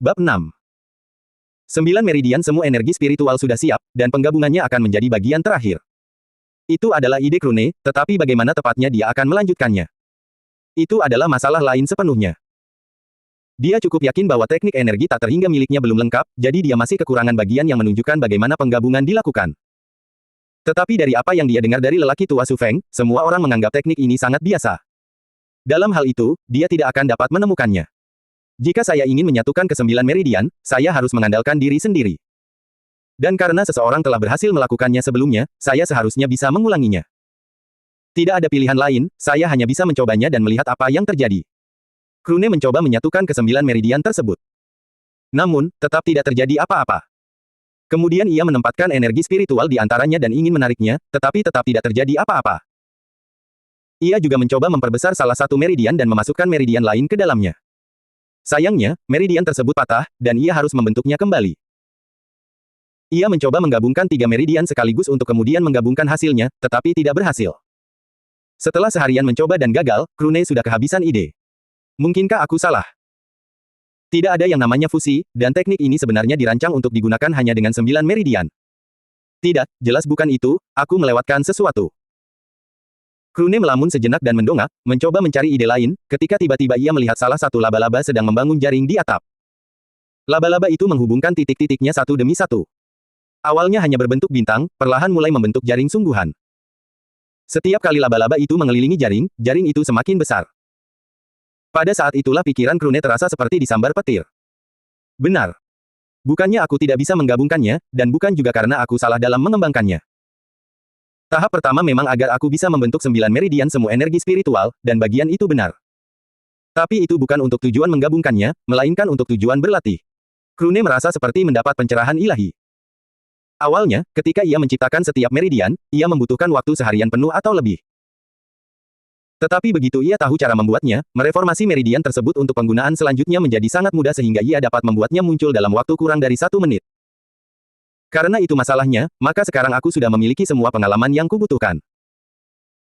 Bab 6. 9 meridian semu energi spiritual sudah siap, dan penggabungannya akan menjadi bagian terakhir. Itu adalah ide Krune, tetapi bagaimana tepatnya dia akan melanjutkannya? Itu adalah masalah lain sepenuhnya. Dia cukup yakin bahwa teknik energi tak terhingga miliknya belum lengkap, jadi dia masih kekurangan bagian yang menunjukkan bagaimana penggabungan dilakukan. Tetapi dari apa yang dia dengar dari lelaki tua Su Feng, semua orang menganggap teknik ini sangat biasa. Dalam hal itu, dia tidak akan dapat menemukannya. Jika saya ingin menyatukan ke 9 meridian, saya harus mengandalkan diri sendiri. Dan karena seseorang telah berhasil melakukannya sebelumnya, saya seharusnya bisa mengulanginya. Tidak ada pilihan lain, saya hanya bisa mencobanya dan melihat apa yang terjadi. Krune mencoba menyatukan ke 9 meridian tersebut. Namun, tetap tidak terjadi apa-apa. Kemudian ia menempatkan energi spiritual di antaranya dan ingin menariknya, tetapi tetap tidak terjadi apa-apa. Ia juga mencoba memperbesar salah satu meridian dan memasukkan meridian lain ke dalamnya. Sayangnya, meridian tersebut patah, dan ia harus membentuknya kembali. Ia mencoba menggabungkan 3 meridian sekaligus untuk kemudian menggabungkan hasilnya, tetapi tidak berhasil. Setelah seharian mencoba dan gagal, Krune sudah kehabisan ide. Mungkinkah aku salah? Tidak ada yang namanya fusi, dan teknik ini sebenarnya dirancang untuk digunakan hanya dengan 9 meridian. Tidak, jelas bukan itu, aku melewatkan sesuatu. Krune melamun sejenak dan mendongak, mencoba mencari ide lain, ketika tiba-tiba ia melihat salah satu laba-laba sedang membangun jaring di atap. Laba-laba itu menghubungkan titik-titiknya satu demi satu. Awalnya hanya berbentuk bintang, perlahan mulai membentuk jaring sungguhan. Setiap kali laba-laba itu mengelilingi jaring, jaring itu semakin besar. Pada saat itulah pikiran Krune terasa seperti disambar petir. Benar. Bukannya aku tidak bisa menggabungkannya, dan bukan juga karena aku salah dalam mengembangkannya. Tahap pertama memang agar aku bisa membentuk 9 meridian semu energi spiritual, dan bagian itu benar. Tapi itu bukan untuk tujuan menggabungkannya, melainkan untuk tujuan berlatih. Krune merasa seperti mendapat pencerahan ilahi. Awalnya, ketika ia menciptakan setiap meridian, ia membutuhkan waktu seharian penuh atau lebih. Tetapi begitu ia tahu cara membuatnya, mereformasi meridian tersebut untuk penggunaan selanjutnya menjadi sangat mudah sehingga ia dapat membuatnya muncul dalam waktu kurang dari 1 menit. Karena itu masalahnya, maka sekarang aku sudah memiliki semua pengalaman yang kubutuhkan.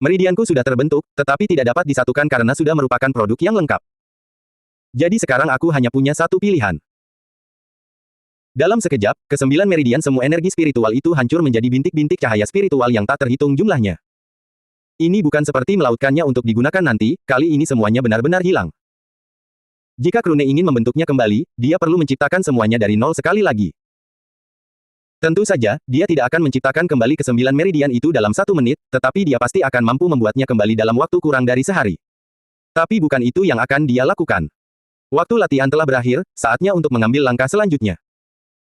Meridianku sudah terbentuk, tetapi tidak dapat disatukan karena sudah merupakan produk yang lengkap. Jadi sekarang aku hanya punya satu pilihan. Dalam sekejap, ke-9 meridian semu energi spiritual itu hancur menjadi bintik-bintik cahaya spiritual yang tak terhitung jumlahnya. Ini bukan seperti melautkannya untuk digunakan nanti, kali ini semuanya benar-benar hilang. Jika Krune ingin membentuknya kembali, dia perlu menciptakan semuanya dari nol sekali lagi. Tentu saja, dia tidak akan menciptakan kembali ke 9 meridian itu dalam 1 menit, tetapi dia pasti akan mampu membuatnya kembali dalam waktu kurang dari sehari. Tapi bukan itu yang akan dia lakukan. Waktu latihan telah berakhir, saatnya untuk mengambil langkah selanjutnya.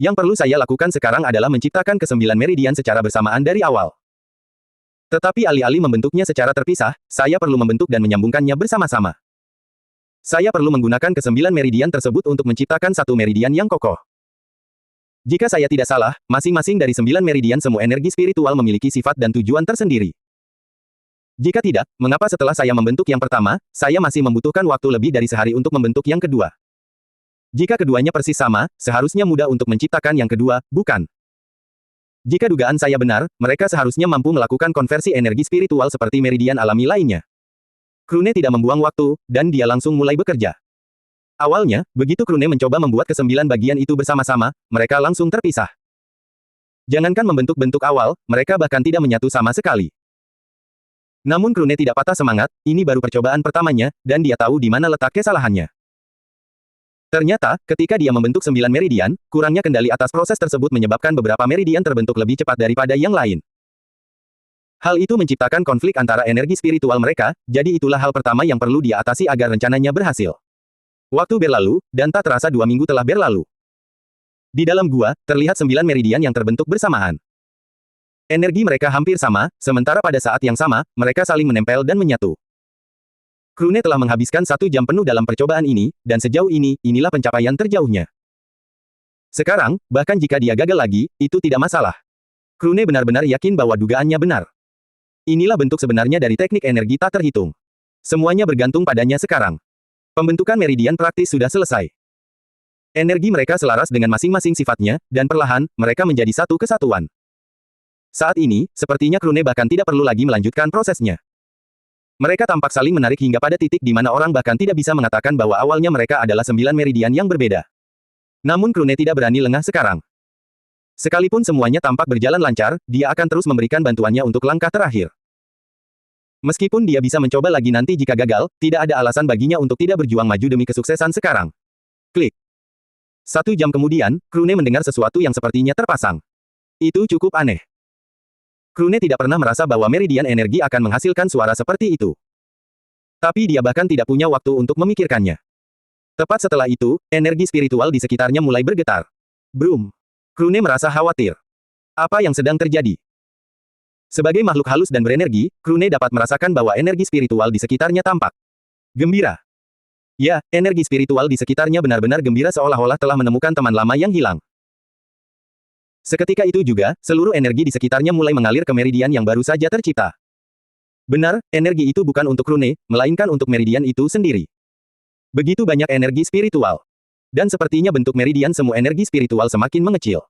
Yang perlu saya lakukan sekarang adalah menciptakan ke 9 meridian secara bersamaan dari awal. Tetapi alih-alih membentuknya secara terpisah, saya perlu membentuk dan menyambungkannya bersama-sama. Saya perlu menggunakan ke 9 meridian tersebut untuk menciptakan satu meridian yang kokoh. Jika saya tidak salah, masing-masing dari 9 meridian semu energi spiritual memiliki sifat dan tujuan tersendiri. Jika tidak, mengapa setelah saya membentuk yang pertama, saya masih membutuhkan waktu lebih dari sehari untuk membentuk yang kedua? Jika keduanya persis sama, seharusnya mudah untuk menciptakan yang kedua, bukan? Jika dugaan saya benar, mereka seharusnya mampu melakukan konversi energi spiritual seperti meridian alami lainnya. Krune tidak membuang waktu, dan dia langsung mulai bekerja. Awalnya, begitu Krune mencoba membuat ke-9 bagian itu bersama-sama, mereka langsung terpisah. Jangankan membentuk bentuk awal, mereka bahkan tidak menyatu sama sekali. Namun Krune tidak patah semangat, ini baru percobaan pertamanya, dan dia tahu di mana letak kesalahannya. Ternyata, ketika dia membentuk 9 meridian, kurangnya kendali atas proses tersebut menyebabkan beberapa meridian terbentuk lebih cepat daripada yang lain. Hal itu menciptakan konflik antara energi spiritual mereka, jadi itulah hal pertama yang perlu dia atasi agar rencananya berhasil. Waktu berlalu, dan tak terasa 2 minggu telah berlalu. Di dalam gua, terlihat 9 meridian yang terbentuk bersamaan. Energi mereka hampir sama, sementara pada saat yang sama, mereka saling menempel dan menyatu. Krune telah menghabiskan 1 jam penuh dalam percobaan ini, dan sejauh ini, inilah pencapaian terjauhnya. Sekarang, bahkan jika dia gagal lagi, itu tidak masalah. Krune benar-benar yakin bahwa dugaannya benar. Inilah bentuk sebenarnya dari teknik energi tak terhitung. Semuanya bergantung padanya sekarang. Pembentukan meridian praktis sudah selesai. Energi mereka selaras dengan masing-masing sifatnya, dan perlahan, mereka menjadi satu kesatuan. Saat ini, sepertinya Krune bahkan tidak perlu lagi melanjutkan prosesnya. Mereka tampak saling menarik hingga pada titik di mana orang bahkan tidak bisa mengatakan bahwa awalnya mereka adalah 9 meridian yang berbeda. Namun Krune tidak berani lengah sekarang. Sekalipun semuanya tampak berjalan lancar, dia akan terus memberikan bantuannya untuk langkah terakhir. Meskipun dia bisa mencoba lagi nanti jika gagal, tidak ada alasan baginya untuk tidak berjuang maju demi kesuksesan sekarang. Klik. 1 jam kemudian, Krune mendengar sesuatu yang sepertinya terpasang. Itu cukup aneh. Krune tidak pernah merasa bahwa meridian energi akan menghasilkan suara seperti itu. Tapi dia bahkan tidak punya waktu untuk memikirkannya. Tepat setelah itu, energi spiritual di sekitarnya mulai bergetar. Brum. Krune merasa khawatir. Apa yang sedang terjadi? Sebagai makhluk halus dan berenergi, Krune dapat merasakan bahwa energi spiritual di sekitarnya tampak gembira. Ya, energi spiritual di sekitarnya benar-benar gembira seolah-olah telah menemukan teman lama yang hilang. Seketika itu juga, seluruh energi di sekitarnya mulai mengalir ke meridian yang baru saja tercipta. Benar, energi itu bukan untuk Krune, melainkan untuk meridian itu sendiri. Begitu banyak energi spiritual. Dan sepertinya bentuk meridian semu energi spiritual semakin mengecil.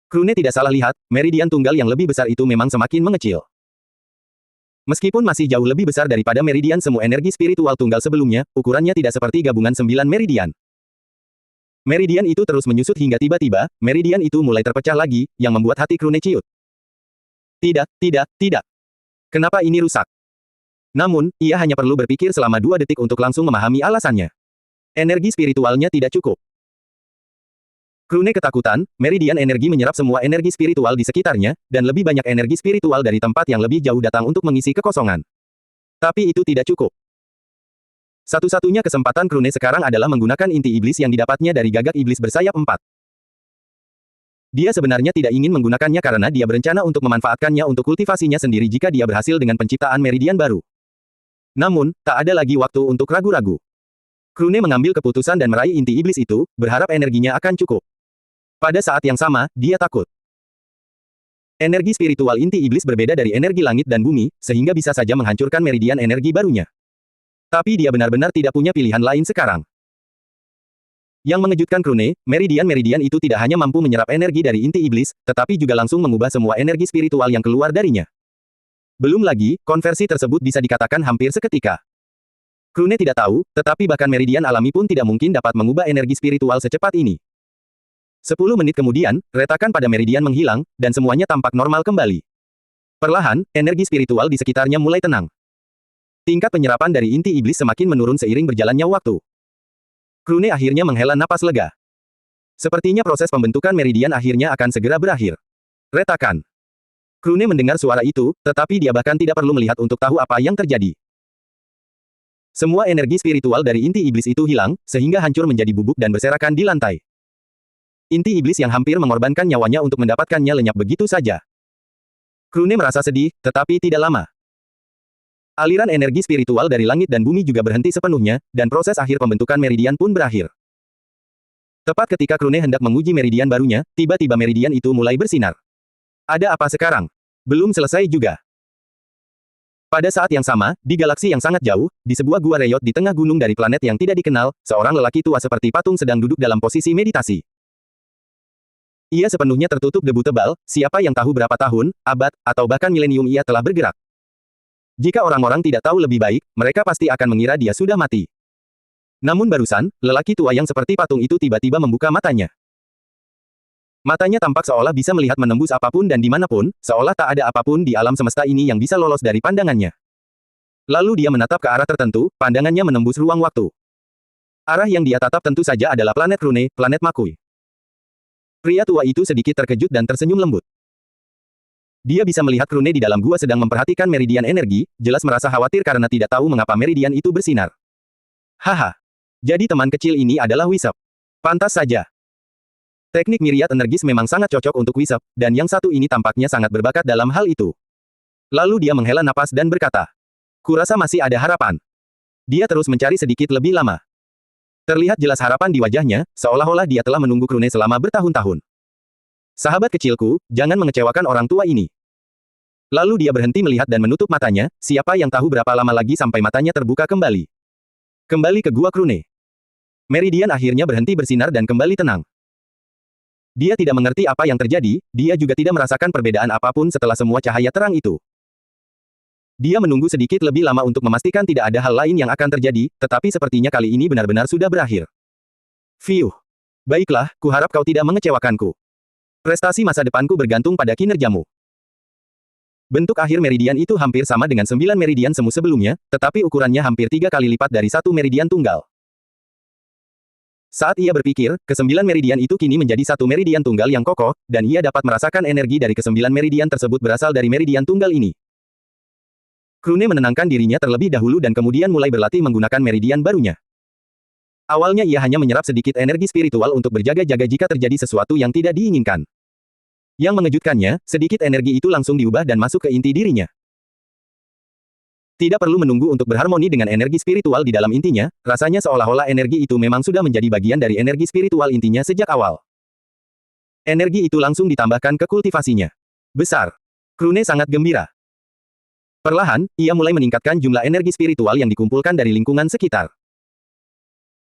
Krune tidak salah lihat, meridian tunggal yang lebih besar itu memang semakin mengecil. Meskipun masih jauh lebih besar daripada meridian semu energi spiritual tunggal sebelumnya, ukurannya tidak seperti gabungan 9 meridian. Meridian itu terus menyusut hingga tiba-tiba, meridian itu mulai terpecah lagi, yang membuat hati Krune ciut. Tidak, tidak, tidak. Kenapa ini rusak? Namun, ia hanya perlu berpikir selama 2 detik untuk langsung memahami alasannya. Energi spiritualnya tidak cukup. Krune ketakutan, meridian energi menyerap semua energi spiritual di sekitarnya, dan lebih banyak energi spiritual dari tempat yang lebih jauh datang untuk mengisi kekosongan. Tapi itu tidak cukup. Satu-satunya kesempatan Krune sekarang adalah menggunakan inti iblis yang didapatnya dari gagak iblis bersayap 4. Dia sebenarnya tidak ingin menggunakannya karena dia berencana untuk memanfaatkannya untuk kultivasinya sendiri jika dia berhasil dengan penciptaan meridian baru. Namun, tak ada lagi waktu untuk ragu-ragu. Krune mengambil keputusan dan meraih inti iblis itu, berharap energinya akan cukup. Pada saat yang sama, dia takut. Energi spiritual inti iblis berbeda dari energi langit dan bumi, sehingga bisa saja menghancurkan meridian energi barunya. Tapi dia benar-benar tidak punya pilihan lain sekarang. Yang mengejutkan Krune, meridian-meridian itu tidak hanya mampu menyerap energi dari inti iblis, tetapi juga langsung mengubah semua energi spiritual yang keluar darinya. Belum lagi, konversi tersebut bisa dikatakan hampir seketika. Krune tidak tahu, tetapi bahkan meridian alami pun tidak mungkin dapat mengubah energi spiritual secepat ini. 10 menit kemudian, retakan pada meridian menghilang, dan semuanya tampak normal kembali. Perlahan, energi spiritual di sekitarnya mulai tenang. Tingkat penyerapan dari inti iblis semakin menurun seiring berjalannya waktu. Krune akhirnya menghela napas lega. Sepertinya proses pembentukan meridian akhirnya akan segera berakhir. Retakan. Krune mendengar suara itu, tetapi dia bahkan tidak perlu melihat untuk tahu apa yang terjadi. Semua energi spiritual dari inti iblis itu hilang, sehingga hancur menjadi bubuk dan berserakan di lantai. Inti iblis yang hampir mengorbankan nyawanya untuk mendapatkannya lenyap begitu saja. Krune merasa sedih, tetapi tidak lama. Aliran energi spiritual dari langit dan bumi juga berhenti sepenuhnya, dan proses akhir pembentukan meridian pun berakhir. Tepat ketika Krune hendak menguji meridian barunya, tiba-tiba meridian itu mulai bersinar. Ada apa sekarang? Belum selesai juga. Pada saat yang sama, di galaksi yang sangat jauh, di sebuah gua reyot di tengah gunung dari planet yang tidak dikenal, seorang lelaki tua seperti patung sedang duduk dalam posisi meditasi. Ia sepenuhnya tertutup debu tebal, siapa yang tahu berapa tahun, abad, atau bahkan milenium ia telah bergerak. Jika orang-orang tidak tahu lebih baik, mereka pasti akan mengira dia sudah mati. Namun barusan, lelaki tua yang seperti patung itu tiba-tiba membuka matanya. Matanya tampak seolah bisa melihat menembus apapun dan dimanapun, seolah tak ada apapun di alam semesta ini yang bisa lolos dari pandangannya. Lalu dia menatap ke arah tertentu, pandangannya menembus ruang waktu. Arah yang dia tatap tentu saja adalah planet Krune, planet Makui. Pria tua itu sedikit terkejut dan tersenyum lembut. Dia bisa melihat Krune di dalam gua sedang memperhatikan meridian energi, jelas merasa khawatir karena tidak tahu mengapa meridian itu bersinar. Haha. Jadi teman kecil ini adalah Wisep. Pantas saja. Teknik Myriad Energis memang sangat cocok untuk Wisep, dan yang satu ini tampaknya sangat berbakat dalam hal itu. Lalu dia menghela napas dan berkata, "Kurasa masih ada harapan." Dia terus mencari sedikit lebih lama. Terlihat jelas harapan di wajahnya, seolah-olah dia telah menunggu Krune selama bertahun-tahun. "Sahabat kecilku, jangan mengecewakan orang tua ini." Lalu dia berhenti melihat dan menutup matanya, siapa yang tahu berapa lama lagi sampai matanya terbuka kembali. Kembali ke gua Krune. Meridian akhirnya berhenti bersinar dan kembali tenang. Dia tidak mengerti apa yang terjadi, dia juga tidak merasakan perbedaan apapun setelah semua cahaya terang itu. Dia menunggu sedikit lebih lama untuk memastikan tidak ada hal lain yang akan terjadi, tetapi sepertinya kali ini benar-benar sudah berakhir. Fiuh. Baiklah, kuharap kau tidak mengecewakanku. Prestasi masa depanku bergantung pada kinerjamu. Bentuk akhir meridian itu hampir sama dengan 9 meridian semu sebelumnya, tetapi ukurannya hampir 3 kali lipat dari satu meridian tunggal. Saat ia berpikir, ke-9 meridian itu kini menjadi satu meridian tunggal yang kokoh, dan ia dapat merasakan energi dari ke-9 meridian tersebut berasal dari meridian tunggal ini. Krune menenangkan dirinya terlebih dahulu dan kemudian mulai berlatih menggunakan meridian barunya. Awalnya ia hanya menyerap sedikit energi spiritual untuk berjaga-jaga jika terjadi sesuatu yang tidak diinginkan. Yang mengejutkannya, sedikit energi itu langsung diubah dan masuk ke inti dirinya. Tidak perlu menunggu untuk berharmoni dengan energi spiritual di dalam intinya, rasanya seolah-olah energi itu memang sudah menjadi bagian dari energi spiritual intinya sejak awal. Energi itu langsung ditambahkan ke kultivasinya. Besar. Krune sangat gembira. Perlahan, ia mulai meningkatkan jumlah energi spiritual yang dikumpulkan dari lingkungan sekitar.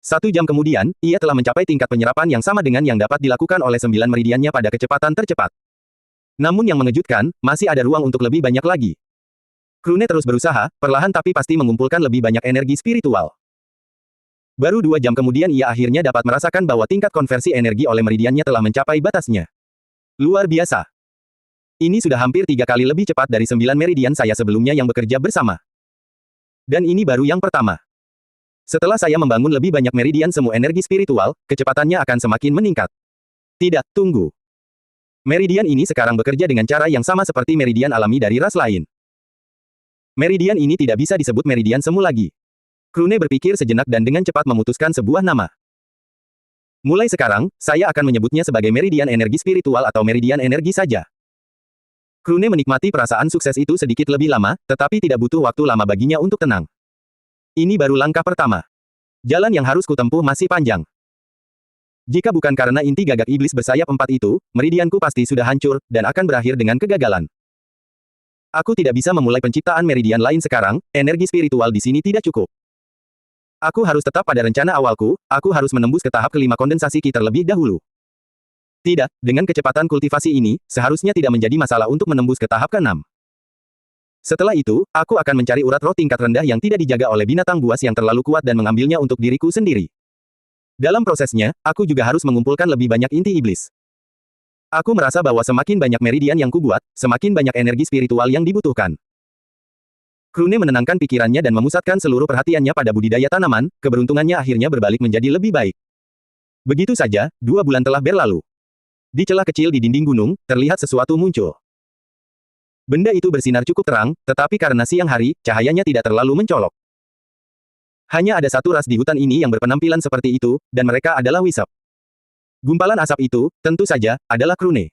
1 jam kemudian, ia telah mencapai tingkat penyerapan yang sama dengan yang dapat dilakukan oleh 9 meridiannya pada kecepatan tercepat. Namun yang mengejutkan, masih ada ruang untuk lebih banyak lagi. Krune terus berusaha, perlahan tapi pasti mengumpulkan lebih banyak energi spiritual. Baru 2 jam kemudian ia akhirnya dapat merasakan bahwa tingkat konversi energi oleh meridiannya telah mencapai batasnya. Luar biasa. Ini sudah hampir 3 kali lebih cepat dari 9 meridian saya sebelumnya yang bekerja bersama. Dan ini baru yang pertama. Setelah saya membangun lebih banyak meridian semu energi spiritual, kecepatannya akan semakin meningkat. Tidak, tunggu. Meridian ini sekarang bekerja dengan cara yang sama seperti meridian alami dari ras lain. Meridian ini tidak bisa disebut meridian semu lagi. Krune berpikir sejenak dan dengan cepat memutuskan sebuah nama. Mulai sekarang, saya akan menyebutnya sebagai meridian energi spiritual atau meridian energi saja. Krune menikmati perasaan sukses itu sedikit lebih lama, tetapi tidak butuh waktu lama baginya untuk tenang. Ini baru langkah pertama. Jalan yang harus kutempuh masih panjang. Jika bukan karena inti gagak iblis bersayap 4 itu, meridianku pasti sudah hancur, dan akan berakhir dengan kegagalan. Aku tidak bisa memulai penciptaan meridian lain sekarang, energi spiritual di sini tidak cukup. Aku harus tetap pada rencana awalku, aku harus menembus ke tahap kelima kondensasi Ki terlebih dahulu. Tidak, dengan kecepatan kultivasi ini, seharusnya tidak menjadi masalah untuk menembus ke tahap ke-6. Setelah itu, aku akan mencari urat roh tingkat rendah yang tidak dijaga oleh binatang buas yang terlalu kuat dan mengambilnya untuk diriku sendiri. Dalam prosesnya, aku juga harus mengumpulkan lebih banyak inti iblis. Aku merasa bahwa semakin banyak meridian yang kubuat, semakin banyak energi spiritual yang dibutuhkan. Krune menenangkan pikirannya dan memusatkan seluruh perhatiannya pada budidaya tanaman, keberuntungannya akhirnya berbalik menjadi lebih baik. Begitu saja, 2 bulan telah berlalu. Di celah kecil di dinding gunung, terlihat sesuatu muncul. Benda itu bersinar cukup terang, tetapi karena siang hari, cahayanya tidak terlalu mencolok. Hanya ada satu ras di hutan ini yang berpenampilan seperti itu, dan mereka adalah Wisep. Gumpalan asap itu, tentu saja, adalah Krune.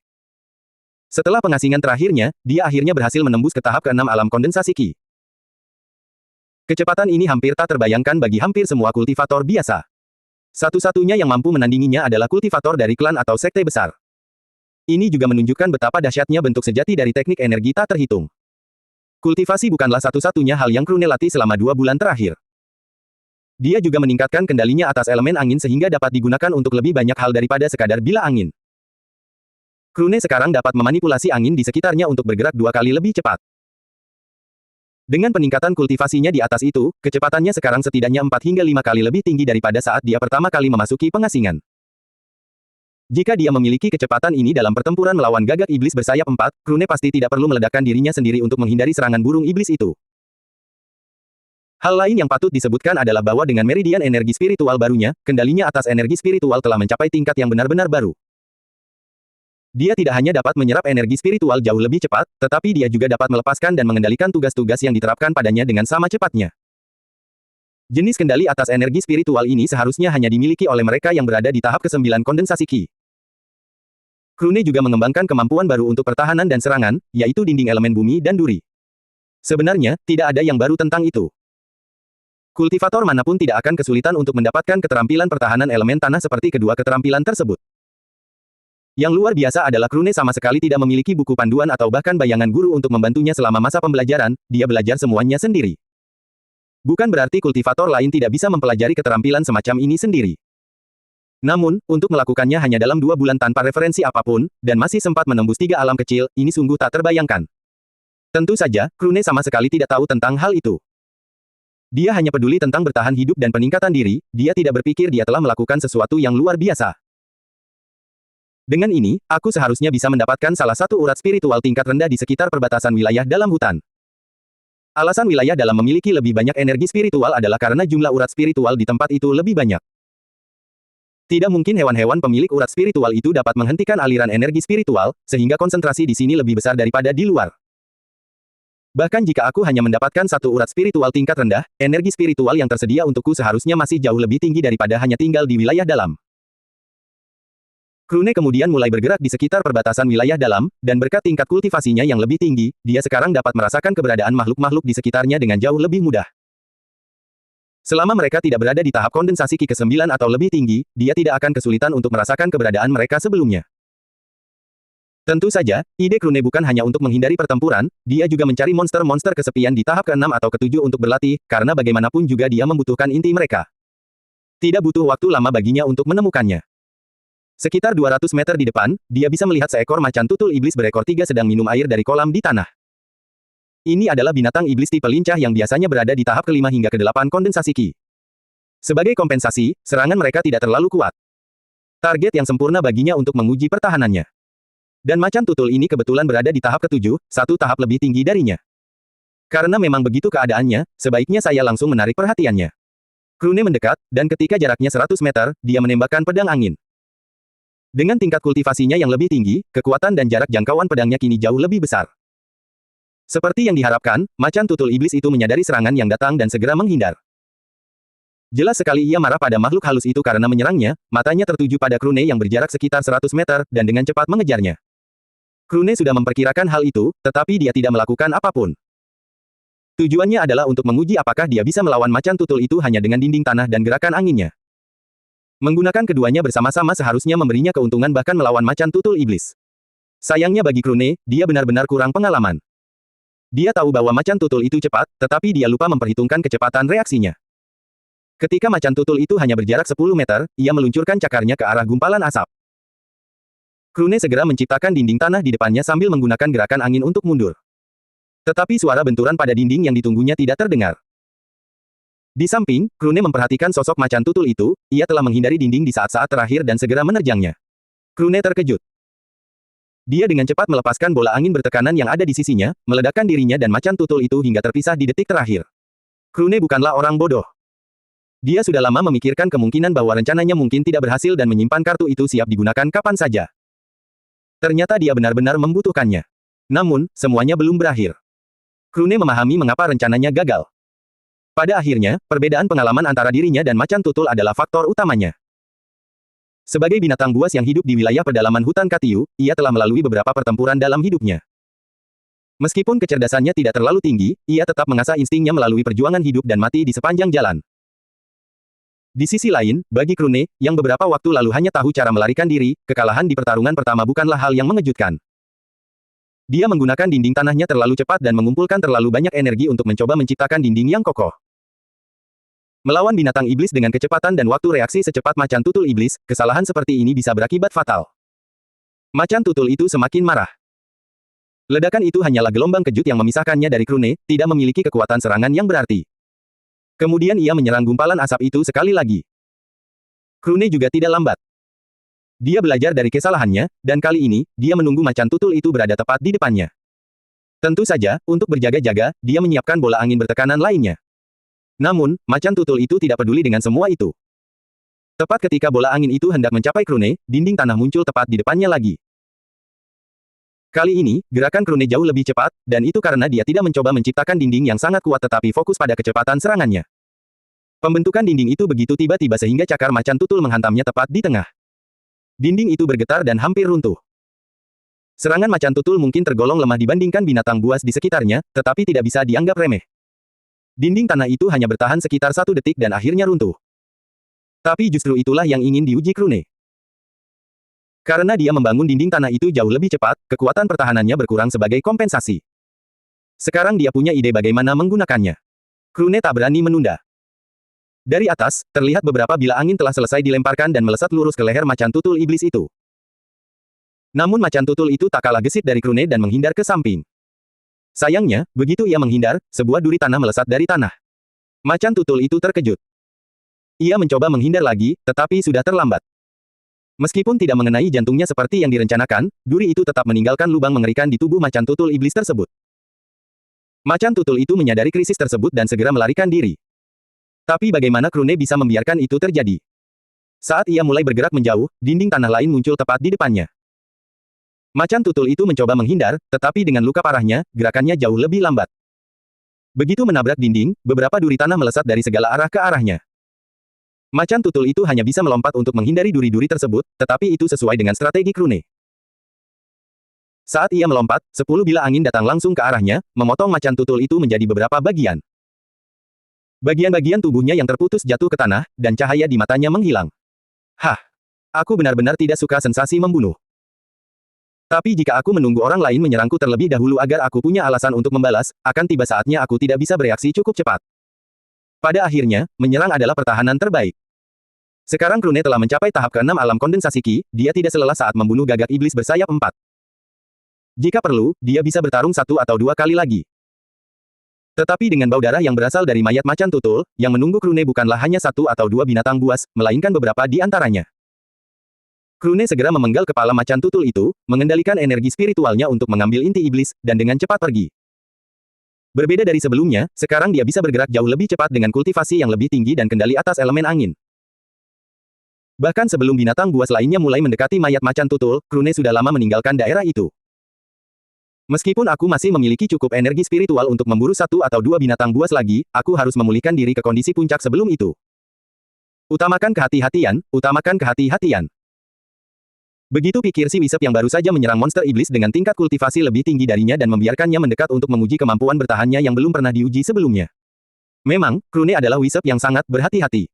Setelah pengasingan terakhirnya, dia akhirnya berhasil menembus ke tahap ke-6 alam kondensasi Ki. Kecepatan ini hampir tak terbayangkan bagi hampir semua kultivator biasa. Satu-satunya yang mampu menandinginya adalah kultivator dari klan atau sekte besar. Ini juga menunjukkan betapa dahsyatnya bentuk sejati dari teknik energi tak terhitung. Kultivasi bukanlah satu-satunya hal yang Krune latih selama 2 bulan terakhir. Dia juga meningkatkan kendalinya atas elemen angin sehingga dapat digunakan untuk lebih banyak hal daripada sekadar bila angin. Krune sekarang dapat memanipulasi angin di sekitarnya untuk bergerak 2 kali lebih cepat. Dengan peningkatan kultivasinya di atas itu, kecepatannya sekarang setidaknya 4 hingga 5 kali lebih tinggi daripada saat dia pertama kali memasuki pengasingan. Jika dia memiliki kecepatan ini dalam pertempuran melawan gagak iblis bersayap 4, Krune pasti tidak perlu meledakkan dirinya sendiri untuk menghindari serangan burung iblis itu. Hal lain yang patut disebutkan adalah bahwa dengan meridian energi spiritual barunya, kendalinya atas energi spiritual telah mencapai tingkat yang benar-benar baru. Dia tidak hanya dapat menyerap energi spiritual jauh lebih cepat, tetapi dia juga dapat melepaskan dan mengendalikan tugas-tugas yang diterapkan padanya dengan sama cepatnya. Jenis kendali atas energi spiritual ini seharusnya hanya dimiliki oleh mereka yang berada di tahap ke-9 kondensasi Ki. Krune juga mengembangkan kemampuan baru untuk pertahanan dan serangan, yaitu dinding elemen bumi dan duri. Sebenarnya, tidak ada yang baru tentang itu. Kultivator manapun tidak akan kesulitan untuk mendapatkan keterampilan pertahanan elemen tanah seperti kedua keterampilan tersebut. Yang luar biasa adalah Krune sama sekali tidak memiliki buku panduan atau bahkan bayangan guru untuk membantunya selama masa pembelajaran, dia belajar semuanya sendiri. Bukan berarti kultivator lain tidak bisa mempelajari keterampilan semacam ini sendiri. Namun, untuk melakukannya hanya dalam 2 bulan tanpa referensi apapun, dan masih sempat menembus 3 alam kecil, ini sungguh tak terbayangkan. Tentu saja, Krune sama sekali tidak tahu tentang hal itu. Dia hanya peduli tentang bertahan hidup dan peningkatan diri, dia tidak berpikir dia telah melakukan sesuatu yang luar biasa. Dengan ini, aku seharusnya bisa mendapatkan salah satu urat spiritual tingkat rendah di sekitar perbatasan wilayah dalam hutan. Alasan wilayah dalam memiliki lebih banyak energi spiritual adalah karena jumlah urat spiritual di tempat itu lebih banyak. Tidak mungkin hewan-hewan pemilik urat spiritual itu dapat menghentikan aliran energi spiritual, sehingga konsentrasi di sini lebih besar daripada di luar. Bahkan jika aku hanya mendapatkan satu urat spiritual tingkat rendah, energi spiritual yang tersedia untukku seharusnya masih jauh lebih tinggi daripada hanya tinggal di wilayah dalam. Krune kemudian mulai bergerak di sekitar perbatasan wilayah dalam, dan berkat tingkat kultivasinya yang lebih tinggi, dia sekarang dapat merasakan keberadaan makhluk-makhluk di sekitarnya dengan jauh lebih mudah. Selama mereka tidak berada di tahap kondensasi Ki ke-9 atau lebih tinggi, dia tidak akan kesulitan untuk merasakan keberadaan mereka sebelumnya. Tentu saja, ide Krune bukan hanya untuk menghindari pertempuran, dia juga mencari monster-monster kesepian di tahap ke-6 atau ke-7 untuk berlatih, karena bagaimanapun juga dia membutuhkan inti mereka. Tidak butuh waktu lama baginya untuk menemukannya. Sekitar 200 meter di depan, dia bisa melihat seekor macan tutul iblis berekor 3 sedang minum air dari kolam di tanah. Ini adalah binatang iblis tipe lincah yang biasanya berada di tahap ke-5 hingga ke-8 kondensasi Ki. Sebagai kompensasi, serangan mereka tidak terlalu kuat. Target yang sempurna baginya untuk menguji pertahanannya. Dan macan tutul ini kebetulan berada di tahap ke-7, satu tahap lebih tinggi darinya. Karena memang begitu keadaannya, sebaiknya saya langsung menarik perhatiannya. Krune mendekat, dan ketika jaraknya 100 meter, dia menembakkan pedang angin. Dengan tingkat kultivasinya yang lebih tinggi, kekuatan dan jarak jangkauan pedangnya kini jauh lebih besar. Seperti yang diharapkan, macan tutul iblis itu menyadari serangan yang datang dan segera menghindar. Jelas sekali ia marah pada makhluk halus itu karena menyerangnya, matanya tertuju pada Krune yang berjarak sekitar 100 meter, dan dengan cepat mengejarnya. Krune sudah memperkirakan hal itu, tetapi dia tidak melakukan apapun. Tujuannya adalah untuk menguji apakah dia bisa melawan macan tutul itu hanya dengan dinding tanah dan gerakan anginnya. Menggunakan keduanya bersama-sama seharusnya memberinya keuntungan bahkan melawan macan tutul iblis. Sayangnya bagi Krune, dia benar-benar kurang pengalaman. Dia tahu bahwa macan tutul itu cepat, tetapi dia lupa memperhitungkan kecepatan reaksinya. Ketika macan tutul itu hanya berjarak 10 meter, ia meluncurkan cakarnya ke arah gumpalan asap. Krune segera menciptakan dinding tanah di depannya sambil menggunakan gerakan angin untuk mundur. Tetapi suara benturan pada dinding yang ditunggunya tidak terdengar. Di samping, Krune memperhatikan sosok macan tutul itu, ia telah menghindari dinding di saat-saat terakhir dan segera menerjangnya. Krune terkejut. Dia dengan cepat melepaskan bola angin bertekanan yang ada di sisinya, meledakkan dirinya dan macan tutul itu hingga terpisah di detik terakhir. Krune bukanlah orang bodoh. Dia sudah lama memikirkan kemungkinan bahwa rencananya mungkin tidak berhasil dan menyimpan kartu itu siap digunakan kapan saja. Ternyata dia benar-benar membutuhkannya. Namun, semuanya belum berakhir. Krune memahami mengapa rencananya gagal. Pada akhirnya, perbedaan pengalaman antara dirinya dan macan tutul adalah faktor utamanya. Sebagai binatang buas yang hidup di wilayah pedalaman hutan Katiu, ia telah melalui beberapa pertempuran dalam hidupnya. Meskipun kecerdasannya tidak terlalu tinggi, ia tetap mengasah instingnya melalui perjuangan hidup dan mati di sepanjang jalan. Di sisi lain, bagi Krune, yang beberapa waktu lalu hanya tahu cara melarikan diri, kekalahan di pertarungan pertama bukanlah hal yang mengejutkan. Dia menggunakan dinding tanahnya terlalu cepat dan mengumpulkan terlalu banyak energi untuk mencoba menciptakan dinding yang kokoh. Melawan binatang iblis dengan kecepatan dan waktu reaksi secepat macan tutul iblis, kesalahan seperti ini bisa berakibat fatal. Macan tutul itu semakin marah. Ledakan itu hanyalah gelombang kejut yang memisahkannya dari Krune, tidak memiliki kekuatan serangan yang berarti. Kemudian ia menyerang gumpalan asap itu sekali lagi. Krune juga tidak lambat. Dia belajar dari kesalahannya, dan kali ini, dia menunggu macan tutul itu berada tepat di depannya. Tentu saja, untuk berjaga-jaga, dia menyiapkan bola angin bertekanan lainnya. Namun, macan tutul itu tidak peduli dengan semua itu. Tepat ketika bola angin itu hendak mencapai Krune, dinding tanah muncul tepat di depannya lagi. Kali ini, gerakan Krune jauh lebih cepat, dan itu karena dia tidak mencoba menciptakan dinding yang sangat kuat tetapi fokus pada kecepatan serangannya. Pembentukan dinding itu begitu tiba-tiba sehingga cakar macan tutul menghantamnya tepat di tengah. Dinding itu bergetar dan hampir runtuh. Serangan macan tutul mungkin tergolong lemah dibandingkan binatang buas di sekitarnya, tetapi tidak bisa dianggap remeh. Dinding tanah itu hanya bertahan sekitar 1 detik dan akhirnya runtuh. Tapi justru itulah yang ingin diuji Krune. Karena dia membangun dinding tanah itu jauh lebih cepat, kekuatan pertahanannya berkurang sebagai kompensasi. Sekarang dia punya ide bagaimana menggunakannya. Krune tak berani menunda. Dari atas, terlihat beberapa bilah angin telah selesai dilemparkan dan melesat lurus ke leher macan tutul iblis itu. Namun macan tutul itu tak kalah gesit dari Krune dan menghindar ke samping. Sayangnya, begitu ia menghindar, sebuah duri tanah melesat dari tanah. Macan tutul itu terkejut. Ia mencoba menghindar lagi, tetapi sudah terlambat. Meskipun tidak mengenai jantungnya seperti yang direncanakan, duri itu tetap meninggalkan lubang mengerikan di tubuh macan tutul iblis tersebut. Macan tutul itu menyadari krisis tersebut dan segera melarikan diri. Tapi bagaimana Krune bisa membiarkan itu terjadi? Saat ia mulai bergerak menjauh, dinding tanah lain muncul tepat di depannya. Macan tutul itu mencoba menghindar, tetapi dengan luka parahnya, gerakannya jauh lebih lambat. Begitu menabrak dinding, beberapa duri tanah melesat dari segala arah ke arahnya. Macan tutul itu hanya bisa melompat untuk menghindari duri-duri tersebut, tetapi itu sesuai dengan strategi Krune. Saat ia melompat, 10 bilah angin datang langsung ke arahnya, memotong macan tutul itu menjadi beberapa bagian. Bagian-bagian tubuhnya yang terputus jatuh ke tanah, dan cahaya di matanya menghilang. Hah! Aku benar-benar tidak suka sensasi membunuh. Tapi jika aku menunggu orang lain menyerangku terlebih dahulu agar aku punya alasan untuk membalas, akan tiba saatnya aku tidak bisa bereaksi cukup cepat. Pada akhirnya, menyerang adalah pertahanan terbaik. Sekarang Krune telah mencapai tahap ke-6 alam kondensasi Ki, dia tidak selelah saat membunuh gagak iblis bersayap 4. Jika perlu, dia bisa bertarung 1 atau 2 kali lagi. Tetapi dengan bau darah yang berasal dari mayat macan tutul, yang menunggu Krune bukanlah hanya 1 atau 2 binatang buas, melainkan beberapa di antaranya. Krune segera memenggal kepala macan tutul itu, mengendalikan energi spiritualnya untuk mengambil inti iblis, dan dengan cepat pergi. Berbeda dari sebelumnya, sekarang dia bisa bergerak jauh lebih cepat dengan kultivasi yang lebih tinggi dan kendali atas elemen angin. Bahkan sebelum binatang buas lainnya mulai mendekati mayat macan tutul, Krune sudah lama meninggalkan daerah itu. Meskipun aku masih memiliki cukup energi spiritual untuk memburu 1 atau 2 binatang buas lagi, aku harus memulihkan diri ke kondisi puncak sebelum itu. Utamakan kehati-hatian, utamakan kehati-hatian. Begitu pikir si Wisep yang baru saja menyerang monster iblis dengan tingkat kultivasi lebih tinggi darinya dan membiarkannya mendekat untuk menguji kemampuan bertahannya yang belum pernah diuji sebelumnya. Memang, Krune adalah Wisep yang sangat berhati-hati.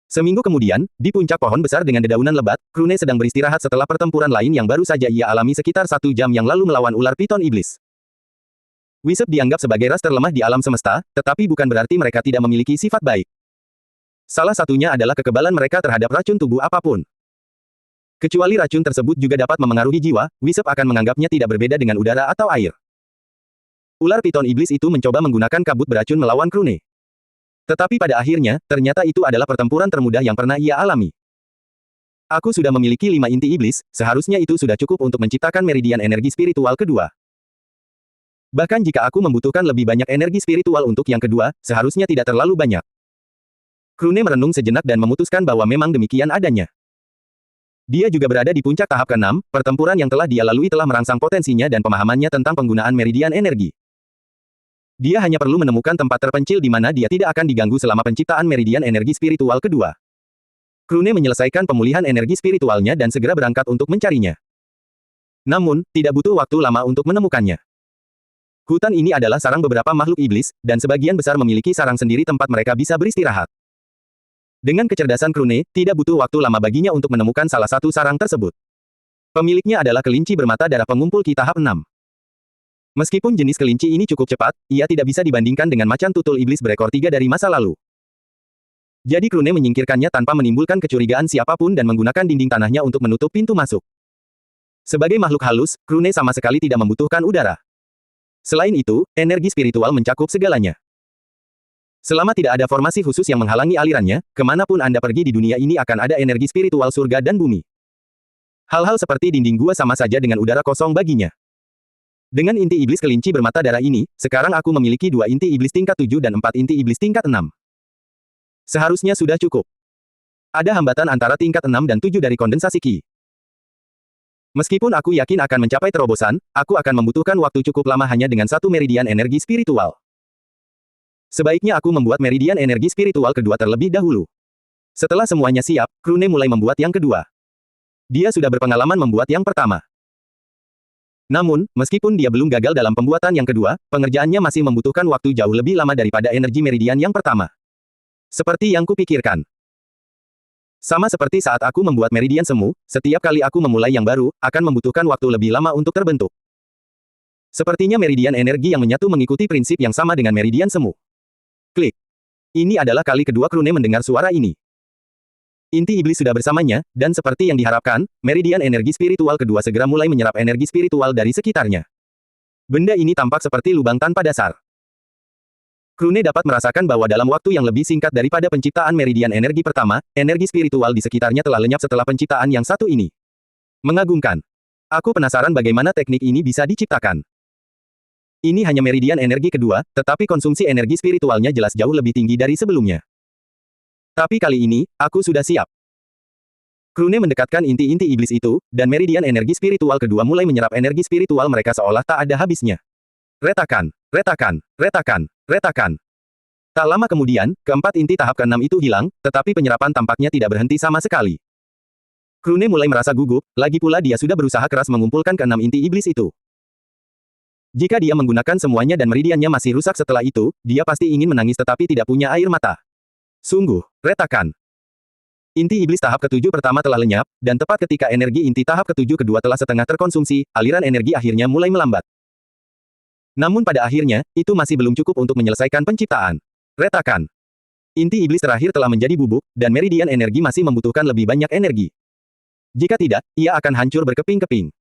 Seminggu kemudian, di puncak pohon besar dengan dedaunan lebat, Krune sedang beristirahat setelah pertempuran lain yang baru saja ia alami sekitar 1 jam yang lalu melawan ular piton iblis. Wisep dianggap sebagai ras terlemah di alam semesta, tetapi bukan berarti mereka tidak memiliki sifat baik. Salah satunya adalah kekebalan mereka terhadap racun tubuh apapun. Kecuali racun tersebut juga dapat memengaruhi jiwa, Wisep akan menganggapnya tidak berbeda dengan udara atau air. Ular piton iblis itu mencoba menggunakan kabut beracun melawan Krune. Tetapi pada akhirnya, ternyata itu adalah pertempuran termudah yang pernah ia alami. Aku sudah memiliki 5 inti iblis, seharusnya itu sudah cukup untuk menciptakan meridian energi spiritual kedua. Bahkan jika aku membutuhkan lebih banyak energi spiritual untuk yang kedua, seharusnya tidak terlalu banyak. Krune merenung sejenak dan memutuskan bahwa memang demikian adanya. Dia juga berada di puncak tahap ke-6, pertempuran yang telah dia lalui telah merangsang potensinya dan pemahamannya tentang penggunaan meridian energi. Dia hanya perlu menemukan tempat terpencil di mana dia tidak akan diganggu selama penciptaan meridian energi spiritual kedua. Krune menyelesaikan pemulihan energi spiritualnya dan segera berangkat untuk mencarinya. Namun, tidak butuh waktu lama untuk menemukannya. Hutan ini adalah sarang beberapa makhluk iblis, dan sebagian besar memiliki sarang sendiri tempat mereka bisa beristirahat. Dengan kecerdasan Krune, tidak butuh waktu lama baginya untuk menemukan salah satu sarang tersebut. Pemiliknya adalah kelinci bermata darah pengumpul Ki tahap 6. Meskipun jenis kelinci ini cukup cepat, ia tidak bisa dibandingkan dengan macan tutul iblis berekor 3 dari masa lalu. Jadi Krune menyingkirkannya tanpa menimbulkan kecurigaan siapapun dan menggunakan dinding tanahnya untuk menutup pintu masuk. Sebagai makhluk halus, Krune sama sekali tidak membutuhkan udara. Selain itu, energi spiritual mencakup segalanya. Selama tidak ada formasi khusus yang menghalangi alirannya, kemanapun Anda pergi di dunia ini akan ada energi spiritual surga dan bumi. Hal-hal seperti dinding gua sama saja dengan udara kosong baginya. Dengan inti iblis kelinci bermata darah ini, sekarang aku memiliki 2 inti iblis tingkat 7 dan 4 inti iblis tingkat 6. Seharusnya sudah cukup. Ada hambatan antara tingkat 6 dan 7 dari kondensasi Ki. Meskipun aku yakin akan mencapai terobosan, aku akan membutuhkan waktu cukup lama hanya dengan 1 meridian energi spiritual. Sebaiknya aku membuat meridian energi spiritual kedua terlebih dahulu. Setelah semuanya siap, Krune mulai membuat yang kedua. Dia sudah berpengalaman membuat yang pertama. Namun, meskipun dia belum gagal dalam pembuatan yang kedua, pengerjaannya masih membutuhkan waktu jauh lebih lama daripada energi meridian yang pertama. Seperti yang kupikirkan. Sama seperti saat aku membuat meridian semu, setiap kali aku memulai yang baru, akan membutuhkan waktu lebih lama untuk terbentuk. Sepertinya meridian energi yang menyatu mengikuti prinsip yang sama dengan meridian semu. Klik. Ini adalah kali kedua Krune mendengar suara ini. Inti iblis sudah bersamanya, dan seperti yang diharapkan, meridian energi spiritual kedua segera mulai menyerap energi spiritual dari sekitarnya. Benda ini tampak seperti lubang tanpa dasar. Krune dapat merasakan bahwa dalam waktu yang lebih singkat daripada penciptaan meridian energi pertama, energi spiritual di sekitarnya telah lenyap setelah penciptaan yang satu ini. Mengagumkan. Aku penasaran bagaimana teknik ini bisa diciptakan. Ini hanya meridian energi kedua, tetapi konsumsi energi spiritualnya jelas jauh lebih tinggi dari sebelumnya. Tapi kali ini, aku sudah siap. Krune mendekatkan inti-inti iblis itu, dan meridian energi spiritual kedua mulai menyerap energi spiritual mereka seolah tak ada habisnya. Retakan, retakan, retakan, retakan. Tak lama kemudian, keempat inti tahap keenam itu hilang, tetapi penyerapan tampaknya tidak berhenti sama sekali. Krune mulai merasa gugup, lagi pula dia sudah berusaha keras mengumpulkan keenam inti iblis itu. Jika dia menggunakan semuanya dan meridiannya masih rusak setelah itu, dia pasti ingin menangis tetapi tidak punya air mata. Sungguh, retakan. Inti iblis tahap ketujuh pertama telah lenyap, dan tepat ketika energi inti tahap ketujuh kedua telah setengah terkonsumsi, aliran energi akhirnya mulai melambat. Namun pada akhirnya, itu masih belum cukup untuk menyelesaikan penciptaan. Retakan. Inti iblis terakhir telah menjadi bubuk, dan meridian energi masih membutuhkan lebih banyak energi. Jika tidak, ia akan hancur berkeping-keping.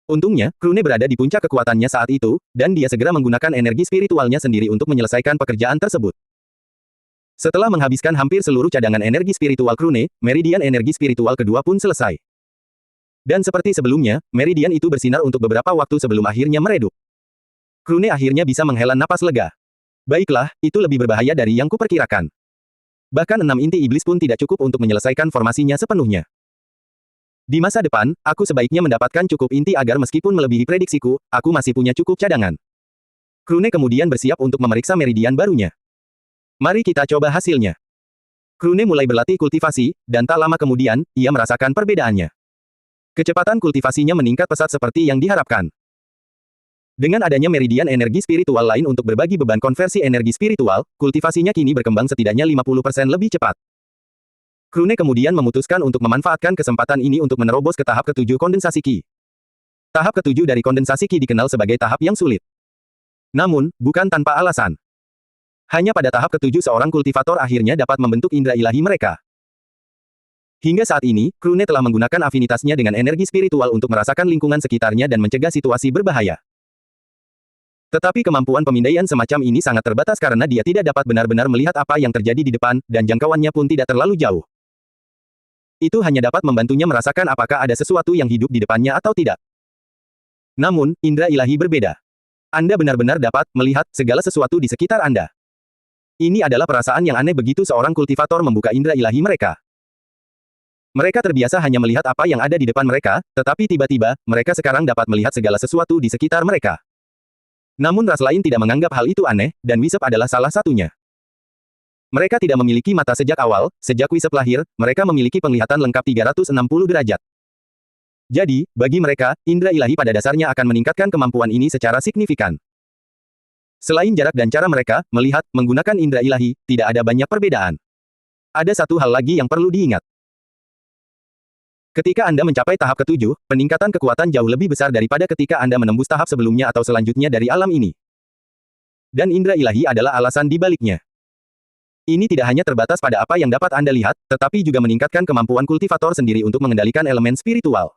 Untungnya, Krune berada di puncak kekuatannya saat itu, dan dia segera menggunakan energi spiritualnya sendiri untuk menyelesaikan pekerjaan tersebut. Setelah menghabiskan hampir seluruh cadangan energi spiritual Krune, meridian energi spiritual kedua pun selesai. Dan seperti sebelumnya, meridian itu bersinar untuk beberapa waktu sebelum akhirnya meredup. Krune akhirnya bisa menghela napas lega. Baiklah, itu lebih berbahaya dari yang kuperkirakan. Bahkan 6 inti iblis pun tidak cukup untuk menyelesaikan formasinya sepenuhnya. Di masa depan, aku sebaiknya mendapatkan cukup inti agar meskipun melebihi prediksiku, aku masih punya cukup cadangan. Krune kemudian bersiap untuk memeriksa meridian barunya. Mari kita coba hasilnya. Krune mulai berlatih kultivasi, dan tak lama kemudian, ia merasakan perbedaannya. Kecepatan kultivasinya meningkat pesat seperti yang diharapkan. Dengan adanya meridian energi spiritual lain untuk berbagi beban konversi energi spiritual, kultivasinya kini berkembang setidaknya 50% lebih cepat. Krune kemudian memutuskan untuk memanfaatkan kesempatan ini untuk menerobos ke tahap ketujuh kondensasi Qi. Tahap ketujuh dari kondensasi Qi dikenal sebagai tahap yang sulit. Namun, bukan tanpa alasan. Hanya pada tahap ketujuh seorang kultivator akhirnya dapat membentuk indera ilahi mereka. Hingga saat ini, Krune telah menggunakan afinitasnya dengan energi spiritual untuk merasakan lingkungan sekitarnya dan mencegah situasi berbahaya. Tetapi kemampuan pemindaian semacam ini sangat terbatas karena dia tidak dapat benar-benar melihat apa yang terjadi di depan, dan jangkauannya pun tidak terlalu jauh. Itu hanya dapat membantunya merasakan apakah ada sesuatu yang hidup di depannya atau tidak. Namun, indera ilahi berbeda. Anda benar-benar dapat melihat segala sesuatu di sekitar Anda. Ini adalah perasaan yang aneh begitu seorang kultivator membuka indera ilahi mereka. Mereka terbiasa hanya melihat apa yang ada di depan mereka, tetapi tiba-tiba, mereka sekarang dapat melihat segala sesuatu di sekitar mereka. Namun ras lain tidak menganggap hal itu aneh, dan Wisep adalah salah satunya. Mereka tidak memiliki mata sejak awal, sejak Wisep lahir, mereka memiliki penglihatan lengkap 360 derajat. Jadi, bagi mereka, indera ilahi pada dasarnya akan meningkatkan kemampuan ini secara signifikan. Selain jarak dan cara mereka melihat, menggunakan indera ilahi, tidak ada banyak perbedaan. Ada satu hal lagi yang perlu diingat. Ketika Anda mencapai tahap ketujuh, peningkatan kekuatan jauh lebih besar daripada ketika Anda menembus tahap sebelumnya atau selanjutnya dari alam ini. Dan indera ilahi adalah alasan di baliknya. Ini tidak hanya terbatas pada apa yang dapat Anda lihat, tetapi juga meningkatkan kemampuan kultivator sendiri untuk mengendalikan elemen spiritual.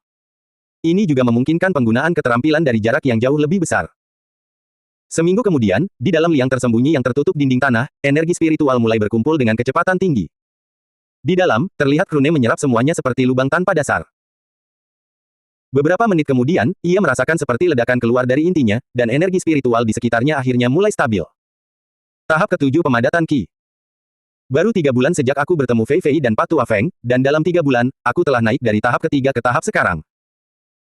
Ini juga memungkinkan penggunaan keterampilan dari jarak yang jauh lebih besar. Seminggu kemudian, di dalam liang tersembunyi yang tertutup dinding tanah, energi spiritual mulai berkumpul dengan kecepatan tinggi. Di dalam, terlihat Krune menyerap semuanya seperti lubang tanpa dasar. Beberapa menit kemudian, ia merasakan seperti ledakan keluar dari intinya, dan energi spiritual di sekitarnya akhirnya mulai stabil. Tahap ketujuh pemadatan Qi. Baru 3 bulan sejak aku bertemu Fei Fei dan Patua Feng, dan dalam 3 bulan, aku telah naik dari tahap ketiga ke tahap sekarang.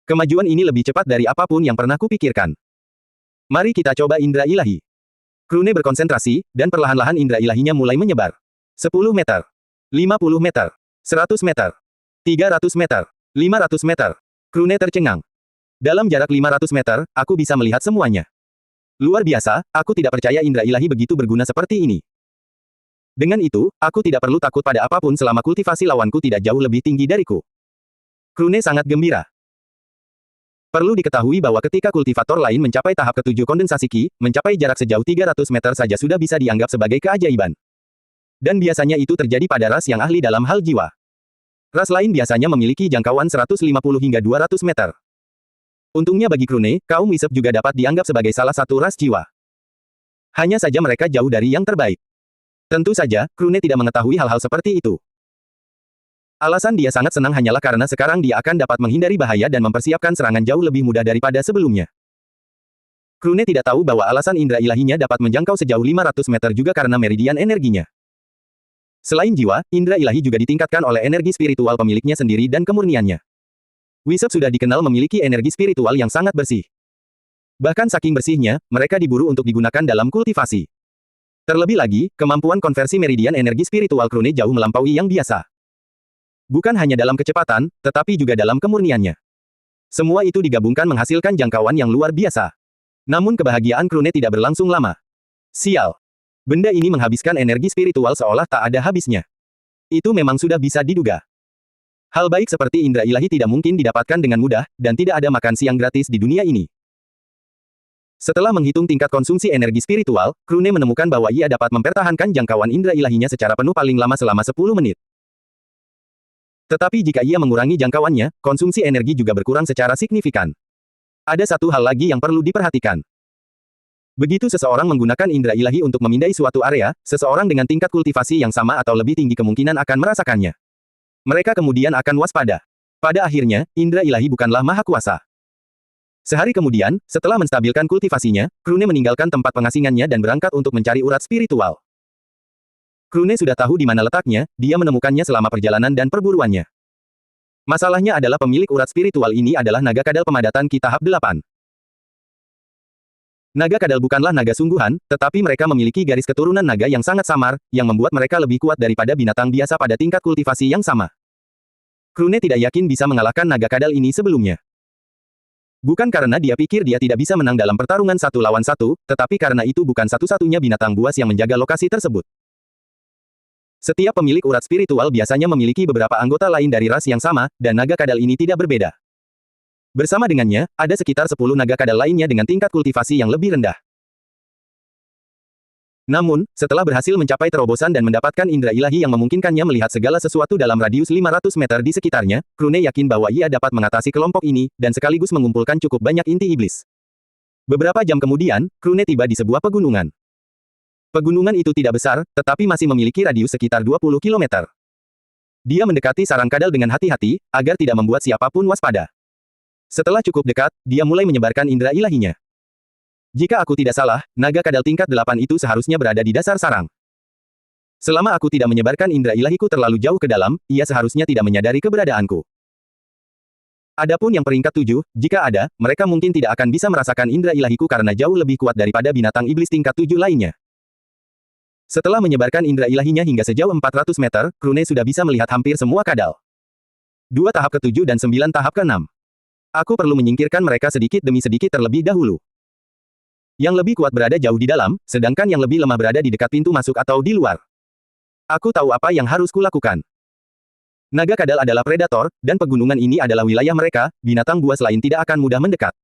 Kemajuan ini lebih cepat dari apapun yang pernah kupikirkan. Mari kita coba indera ilahi. Krune berkonsentrasi, dan perlahan-lahan indera ilahinya mulai menyebar. 10 meter. 50 meter, 100 meter, 300 meter, 500 meter. Krune tercengang. Dalam jarak 500 meter, aku bisa melihat semuanya. Luar biasa, aku tidak percaya indera ilahi begitu berguna seperti ini. Dengan itu, aku tidak perlu takut pada apapun selama kultivasi lawanku tidak jauh lebih tinggi dariku. Krune sangat gembira. Perlu diketahui bahwa ketika kultivator lain mencapai tahap ketujuh kondensasi Qi, mencapai jarak sejauh 300 meter saja sudah bisa dianggap sebagai keajaiban. Dan biasanya itu terjadi pada ras yang ahli dalam hal jiwa. Ras lain biasanya memiliki jangkauan 150 hingga 200 meter. Untungnya bagi Krune, kaum Wisep juga dapat dianggap sebagai salah satu ras jiwa. Hanya saja mereka jauh dari yang terbaik. Tentu saja, Krune tidak mengetahui hal-hal seperti itu. Alasan dia sangat senang hanyalah karena sekarang dia akan dapat menghindari bahaya dan mempersiapkan serangan jauh lebih mudah daripada sebelumnya. Krune tidak tahu bahwa alasan indera ilahinya dapat menjangkau sejauh 500 meter juga karena meridian energinya. Selain jiwa, indera ilahi juga ditingkatkan oleh energi spiritual pemiliknya sendiri dan kemurniannya. Wisep sudah dikenal memiliki energi spiritual yang sangat bersih. Bahkan saking bersihnya, mereka diburu untuk digunakan dalam kultivasi. Terlebih lagi, kemampuan konversi meridian energi spiritual Krune jauh melampaui yang biasa. Bukan hanya dalam kecepatan, tetapi juga dalam kemurniannya. Semua itu digabungkan menghasilkan jangkauan yang luar biasa. Namun kebahagiaan Krune tidak berlangsung lama. Sial. Benda ini menghabiskan energi spiritual seolah tak ada habisnya. Itu memang sudah bisa diduga. Hal baik seperti indera ilahi tidak mungkin didapatkan dengan mudah, dan tidak ada makan siang gratis di dunia ini. Setelah menghitung tingkat konsumsi energi spiritual, Krune menemukan bahwa ia dapat mempertahankan jangkauan indera ilahinya secara penuh paling lama selama 10 menit. Tetapi jika ia mengurangi jangkauannya, konsumsi energi juga berkurang secara signifikan. Ada satu hal lagi yang perlu diperhatikan. Begitu seseorang menggunakan indera ilahi untuk memindai suatu area, seseorang dengan tingkat kultivasi yang sama atau lebih tinggi kemungkinan akan merasakannya. Mereka kemudian akan waspada. Pada akhirnya, indera ilahi bukanlah maha kuasa. Sehari kemudian, setelah menstabilkan kultivasinya, Krune meninggalkan tempat pengasingannya dan berangkat untuk mencari urat spiritual. Krune sudah tahu di mana letaknya, dia menemukannya selama perjalanan dan perburuannya. Masalahnya adalah pemilik urat spiritual ini adalah naga kadal pemadatan Ki tahap 8. Naga kadal bukanlah naga sungguhan, tetapi mereka memiliki garis keturunan naga yang sangat samar, yang membuat mereka lebih kuat daripada binatang biasa pada tingkat kultivasi yang sama. Krune tidak yakin bisa mengalahkan naga kadal ini sebelumnya. Bukan karena dia pikir dia tidak bisa menang dalam pertarungan 1 lawan 1, tetapi karena itu bukan satu-satunya binatang buas yang menjaga lokasi tersebut. Setiap pemilik urat spiritual biasanya memiliki beberapa anggota lain dari ras yang sama, dan naga kadal ini tidak berbeda. Bersama dengannya, ada sekitar 10 naga kadal lainnya dengan tingkat kultivasi yang lebih rendah. Namun, setelah berhasil mencapai terobosan dan mendapatkan indera ilahi yang memungkinkannya melihat segala sesuatu dalam radius 500 meter di sekitarnya, Krune yakin bahwa ia dapat mengatasi kelompok ini, dan sekaligus mengumpulkan cukup banyak inti iblis. Beberapa jam kemudian, Krune tiba di sebuah pegunungan. Pegunungan itu tidak besar, tetapi masih memiliki radius sekitar 20 km. Dia mendekati sarang kadal dengan hati-hati, agar tidak membuat siapapun waspada. Setelah cukup dekat, dia mulai menyebarkan indera ilahinya. Jika aku tidak salah, naga kadal tingkat 8 itu seharusnya berada di dasar sarang. Selama aku tidak menyebarkan indera ilahiku terlalu jauh ke dalam, ia seharusnya tidak menyadari keberadaanku. Adapun yang peringkat 7, jika ada, mereka mungkin tidak akan bisa merasakan indera ilahiku karena jauh lebih kuat daripada binatang iblis tingkat 7 lainnya. Setelah menyebarkan indera ilahinya hingga sejauh 400 meter, Krune sudah bisa melihat hampir semua kadal. 2 tahap ke-7 dan 9 tahap ke-6. Aku perlu menyingkirkan mereka sedikit demi sedikit terlebih dahulu. Yang lebih kuat berada jauh di dalam, sedangkan yang lebih lemah berada di dekat pintu masuk atau di luar. Aku tahu apa yang harus kulakukan. Naga kadal adalah predator, dan pegunungan ini adalah wilayah mereka, binatang buas lain tidak akan mudah mendekat.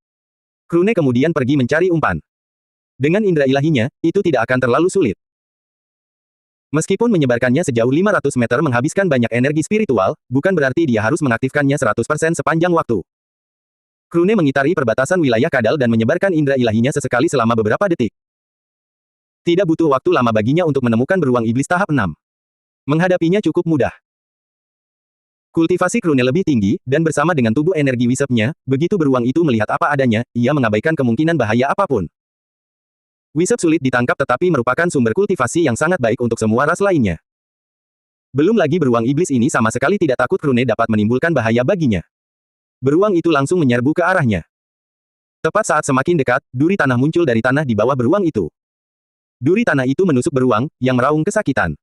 Krune kemudian pergi mencari umpan. Dengan indera ilahinya, itu tidak akan terlalu sulit. Meskipun menyebarkannya sejauh 500 meter menghabiskan banyak energi spiritual, bukan berarti dia harus mengaktifkannya 100% sepanjang waktu. Krune mengitari perbatasan wilayah kadal dan menyebarkan indera ilahinya sesekali selama beberapa detik. Tidak butuh waktu lama baginya untuk menemukan beruang iblis tahap 6. Menghadapinya cukup mudah. Kultivasi Krune lebih tinggi, dan bersama dengan tubuh energi wisepnya, begitu beruang itu melihat apa adanya, ia mengabaikan kemungkinan bahaya apapun. Wisep sulit ditangkap tetapi merupakan sumber kultivasi yang sangat baik untuk semua ras lainnya. Belum lagi beruang iblis ini sama sekali tidak takut Krune dapat menimbulkan bahaya baginya. Beruang itu langsung menyerbu ke arahnya. Tepat saat semakin dekat, duri tanah muncul dari tanah di bawah beruang itu. Duri tanah itu menusuk beruang, yang meraung kesakitan.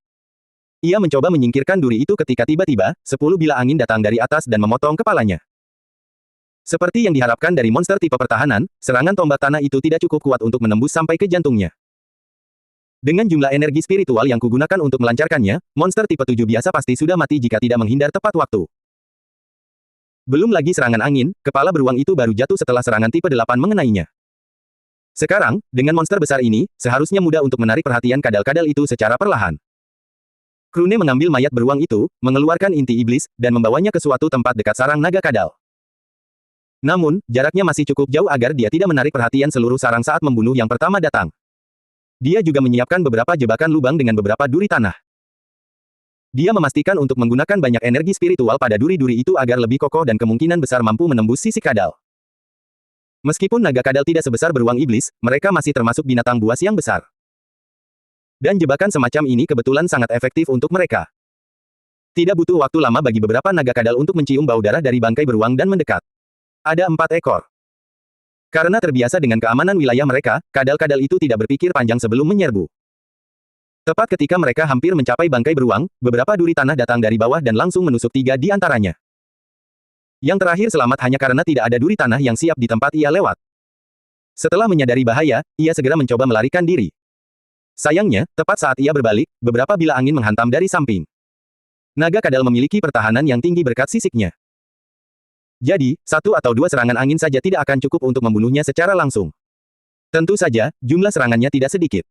Ia mencoba menyingkirkan duri itu ketika tiba-tiba, 10 bilah angin datang dari atas dan memotong kepalanya. Seperti yang diharapkan dari monster tipe pertahanan, serangan tombak tanah itu tidak cukup kuat untuk menembus sampai ke jantungnya. Dengan jumlah energi spiritual yang kugunakan untuk melancarkannya, monster tipe 7 biasa pasti sudah mati jika tidak menghindar tepat waktu. Belum lagi serangan angin, kepala beruang itu baru jatuh setelah serangan tipe 8 mengenainya. Sekarang, dengan monster besar ini, seharusnya mudah untuk menarik perhatian kadal-kadal itu secara perlahan. Krune mengambil mayat beruang itu, mengeluarkan inti iblis, dan membawanya ke suatu tempat dekat sarang naga kadal. Namun, jaraknya masih cukup jauh agar dia tidak menarik perhatian seluruh sarang saat membunuh yang pertama datang. Dia juga menyiapkan beberapa jebakan lubang dengan beberapa duri tanah. Dia memastikan untuk menggunakan banyak energi spiritual pada duri-duri itu agar lebih kokoh dan kemungkinan besar mampu menembus sisik kadal. Meskipun naga kadal tidak sebesar beruang iblis, mereka masih termasuk binatang buas yang besar. Dan jebakan semacam ini kebetulan sangat efektif untuk mereka. Tidak butuh waktu lama bagi beberapa naga kadal untuk mencium bau darah dari bangkai beruang dan mendekat. Ada 4 ekor. Karena terbiasa dengan keamanan wilayah mereka, kadal-kadal itu tidak berpikir panjang sebelum menyerbu. Tepat ketika mereka hampir mencapai bangkai beruang, beberapa duri tanah datang dari bawah dan langsung menusuk 3 di antaranya. Yang terakhir selamat hanya karena tidak ada duri tanah yang siap di tempat ia lewat. Setelah menyadari bahaya, ia segera mencoba melarikan diri. Sayangnya, tepat saat ia berbalik, beberapa bila angin menghantam dari samping. Naga kadal memiliki pertahanan yang tinggi berkat sisiknya. Jadi, 1 atau 2 serangan angin saja tidak akan cukup untuk membunuhnya secara langsung. Tentu saja, jumlah serangannya tidak sedikit.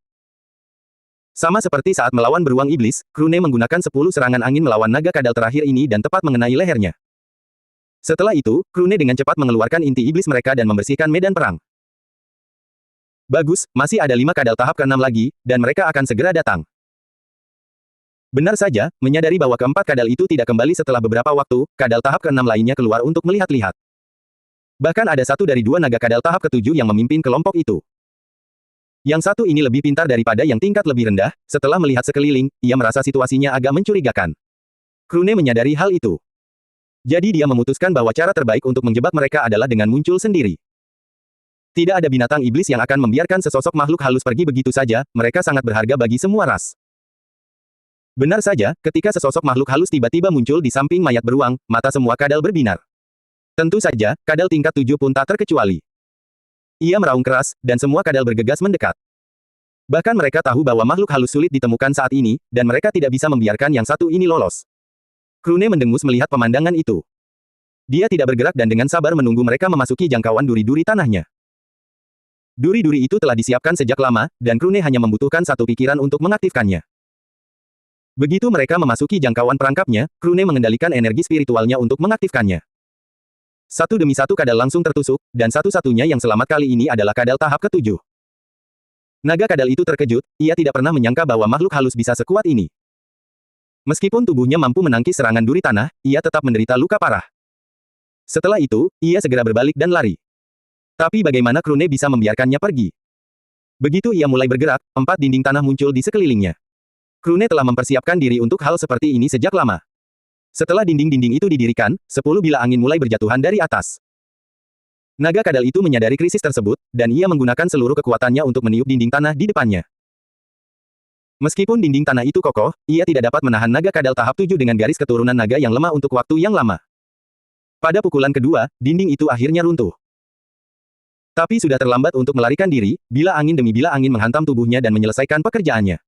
Sama seperti saat melawan beruang iblis, Krune menggunakan 10 serangan angin melawan naga kadal terakhir ini dan tepat mengenai lehernya. Setelah itu, Krune dengan cepat mengeluarkan inti iblis mereka dan membersihkan medan perang. Bagus, masih ada 5 kadal tahap ke-6 lagi, dan mereka akan segera datang. Benar saja, menyadari bahwa keempat kadal itu tidak kembali setelah beberapa waktu, kadal tahap ke-6 lainnya keluar untuk melihat-lihat. Bahkan ada 1 dari 2 naga kadal tahap ke-7 yang memimpin kelompok itu. Yang satu ini lebih pintar daripada yang tingkat lebih rendah, setelah melihat sekeliling, ia merasa situasinya agak mencurigakan. Krune menyadari hal itu. Jadi dia memutuskan bahwa cara terbaik untuk menjebak mereka adalah dengan muncul sendiri. Tidak ada binatang iblis yang akan membiarkan sesosok makhluk halus pergi begitu saja, mereka sangat berharga bagi semua ras. Benar saja, ketika sesosok makhluk halus tiba-tiba muncul di samping mayat beruang, mata semua kadal berbinar. Tentu saja, kadal tingkat 7 pun tak terkecuali. Ia meraung keras, dan semua kadal bergegas mendekat. Bahkan mereka tahu bahwa makhluk halus sulit ditemukan saat ini, dan mereka tidak bisa membiarkan yang satu ini lolos. Krune mendengus melihat pemandangan itu. Dia tidak bergerak dan dengan sabar menunggu mereka memasuki jangkauan duri-duri tanahnya. Duri-duri itu telah disiapkan sejak lama, dan Krune hanya membutuhkan satu pikiran untuk mengaktifkannya. Begitu mereka memasuki jangkauan perangkapnya, Krune mengendalikan energi spiritualnya untuk mengaktifkannya. Satu demi satu kadal langsung tertusuk, dan satu-satunya yang selamat kali ini adalah kadal tahap ke-7. Naga kadal itu terkejut, ia tidak pernah menyangka bahwa makhluk halus bisa sekuat ini. Meskipun tubuhnya mampu menangkis serangan duri tanah, ia tetap menderita luka parah. Setelah itu, ia segera berbalik dan lari. Tapi bagaimana Krune bisa membiarkannya pergi? Begitu ia mulai bergerak, 4 dinding tanah muncul di sekelilingnya. Krune telah mempersiapkan diri untuk hal seperti ini sejak lama. Setelah dinding-dinding itu didirikan, 10 bila angin mulai berjatuhan dari atas. Naga kadal itu menyadari krisis tersebut, dan ia menggunakan seluruh kekuatannya untuk meniup dinding tanah di depannya. Meskipun dinding tanah itu kokoh, ia tidak dapat menahan naga kadal tahap 7 dengan garis keturunan naga yang lemah untuk waktu yang lama. Pada pukulan kedua, dinding itu akhirnya runtuh. Tapi sudah terlambat untuk melarikan diri, bila angin demi bila angin menghantam tubuhnya dan menyelesaikan pekerjaannya.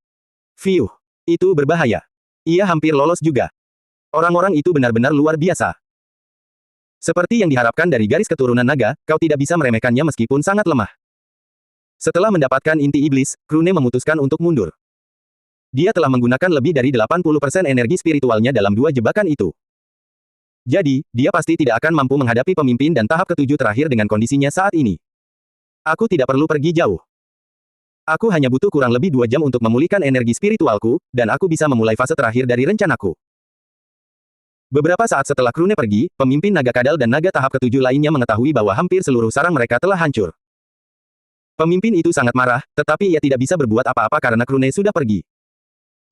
Fiuh, itu berbahaya. Ia hampir lolos juga. Orang-orang itu benar-benar luar biasa. Seperti yang diharapkan dari garis keturunan naga, kau tidak bisa meremehkannya meskipun sangat lemah. Setelah mendapatkan inti iblis, Krune memutuskan untuk mundur. Dia telah menggunakan lebih dari 80% energi spiritualnya dalam 2 jebakan itu. Jadi, dia pasti tidak akan mampu menghadapi pemimpin dan tahap ke-7 terakhir dengan kondisinya saat ini. Aku tidak perlu pergi jauh. Aku hanya butuh kurang lebih 2 jam untuk memulihkan energi spiritualku, dan aku bisa memulai fase terakhir dari rencanaku. Beberapa saat setelah Krune pergi, pemimpin naga kadal dan naga tahap ke-7 lainnya mengetahui bahwa hampir seluruh sarang mereka telah hancur. Pemimpin itu sangat marah, tetapi ia tidak bisa berbuat apa-apa karena Krune sudah pergi.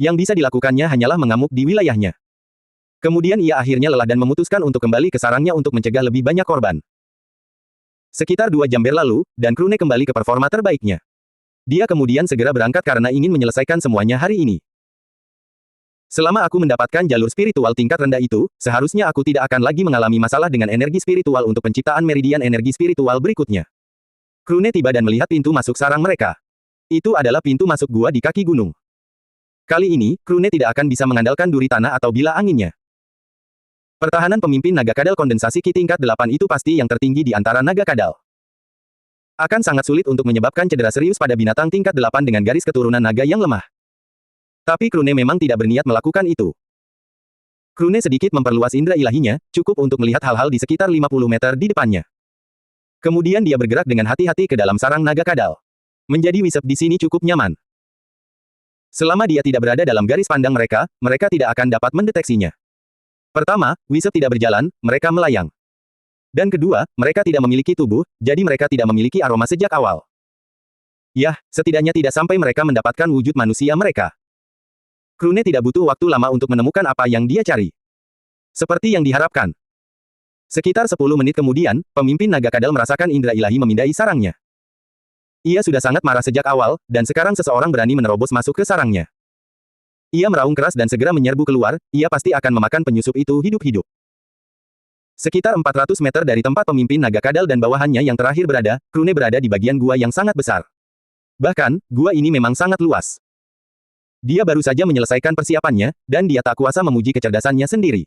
Yang bisa dilakukannya hanyalah mengamuk di wilayahnya. Kemudian ia akhirnya lelah dan memutuskan untuk kembali ke sarangnya untuk mencegah lebih banyak korban. Sekitar 2 jam berlalu, dan Krune kembali ke performa terbaiknya. Dia kemudian segera berangkat karena ingin menyelesaikan semuanya hari ini. Selama aku mendapatkan jalur spiritual tingkat rendah itu, seharusnya aku tidak akan lagi mengalami masalah dengan energi spiritual untuk penciptaan meridian energi spiritual berikutnya. Krune tiba dan melihat pintu masuk sarang mereka. Itu adalah pintu masuk gua di kaki gunung. Kali ini, Krune tidak akan bisa mengandalkan duri tanah atau bila anginnya. Pertahanan pemimpin naga kadal kondensasi Ki tingkat 8 itu pasti yang tertinggi di antara naga kadal. Akan sangat sulit untuk menyebabkan cedera serius pada binatang tingkat 8 dengan garis keturunan naga yang lemah. Tapi Krune memang tidak berniat melakukan itu. Krune sedikit memperluas indera ilahinya, cukup untuk melihat hal-hal di sekitar 50 meter di depannya. Kemudian dia bergerak dengan hati-hati ke dalam sarang naga kadal. Menjadi wisep di sini cukup nyaman. Selama dia tidak berada dalam garis pandang mereka, mereka tidak akan dapat mendeteksinya. Pertama, Wisep tidak berjalan, mereka melayang. Dan kedua, mereka tidak memiliki tubuh, jadi mereka tidak memiliki aroma sejak awal. Yah, setidaknya tidak sampai mereka mendapatkan wujud manusia mereka. Krune tidak butuh waktu lama untuk menemukan apa yang dia cari. Seperti yang diharapkan. Sekitar 10 menit kemudian, pemimpin naga kadal merasakan indera ilahi memindai sarangnya. Ia sudah sangat marah sejak awal, dan sekarang seseorang berani menerobos masuk ke sarangnya. Ia meraung keras dan segera menyerbu keluar, ia pasti akan memakan penyusup itu hidup-hidup. Sekitar 400 meter dari tempat pemimpin naga kadal dan bawahannya yang terakhir berada, Krune berada di bagian gua yang sangat besar. Bahkan, gua ini memang sangat luas. Dia baru saja menyelesaikan persiapannya, dan dia tak kuasa memuji kecerdasannya sendiri.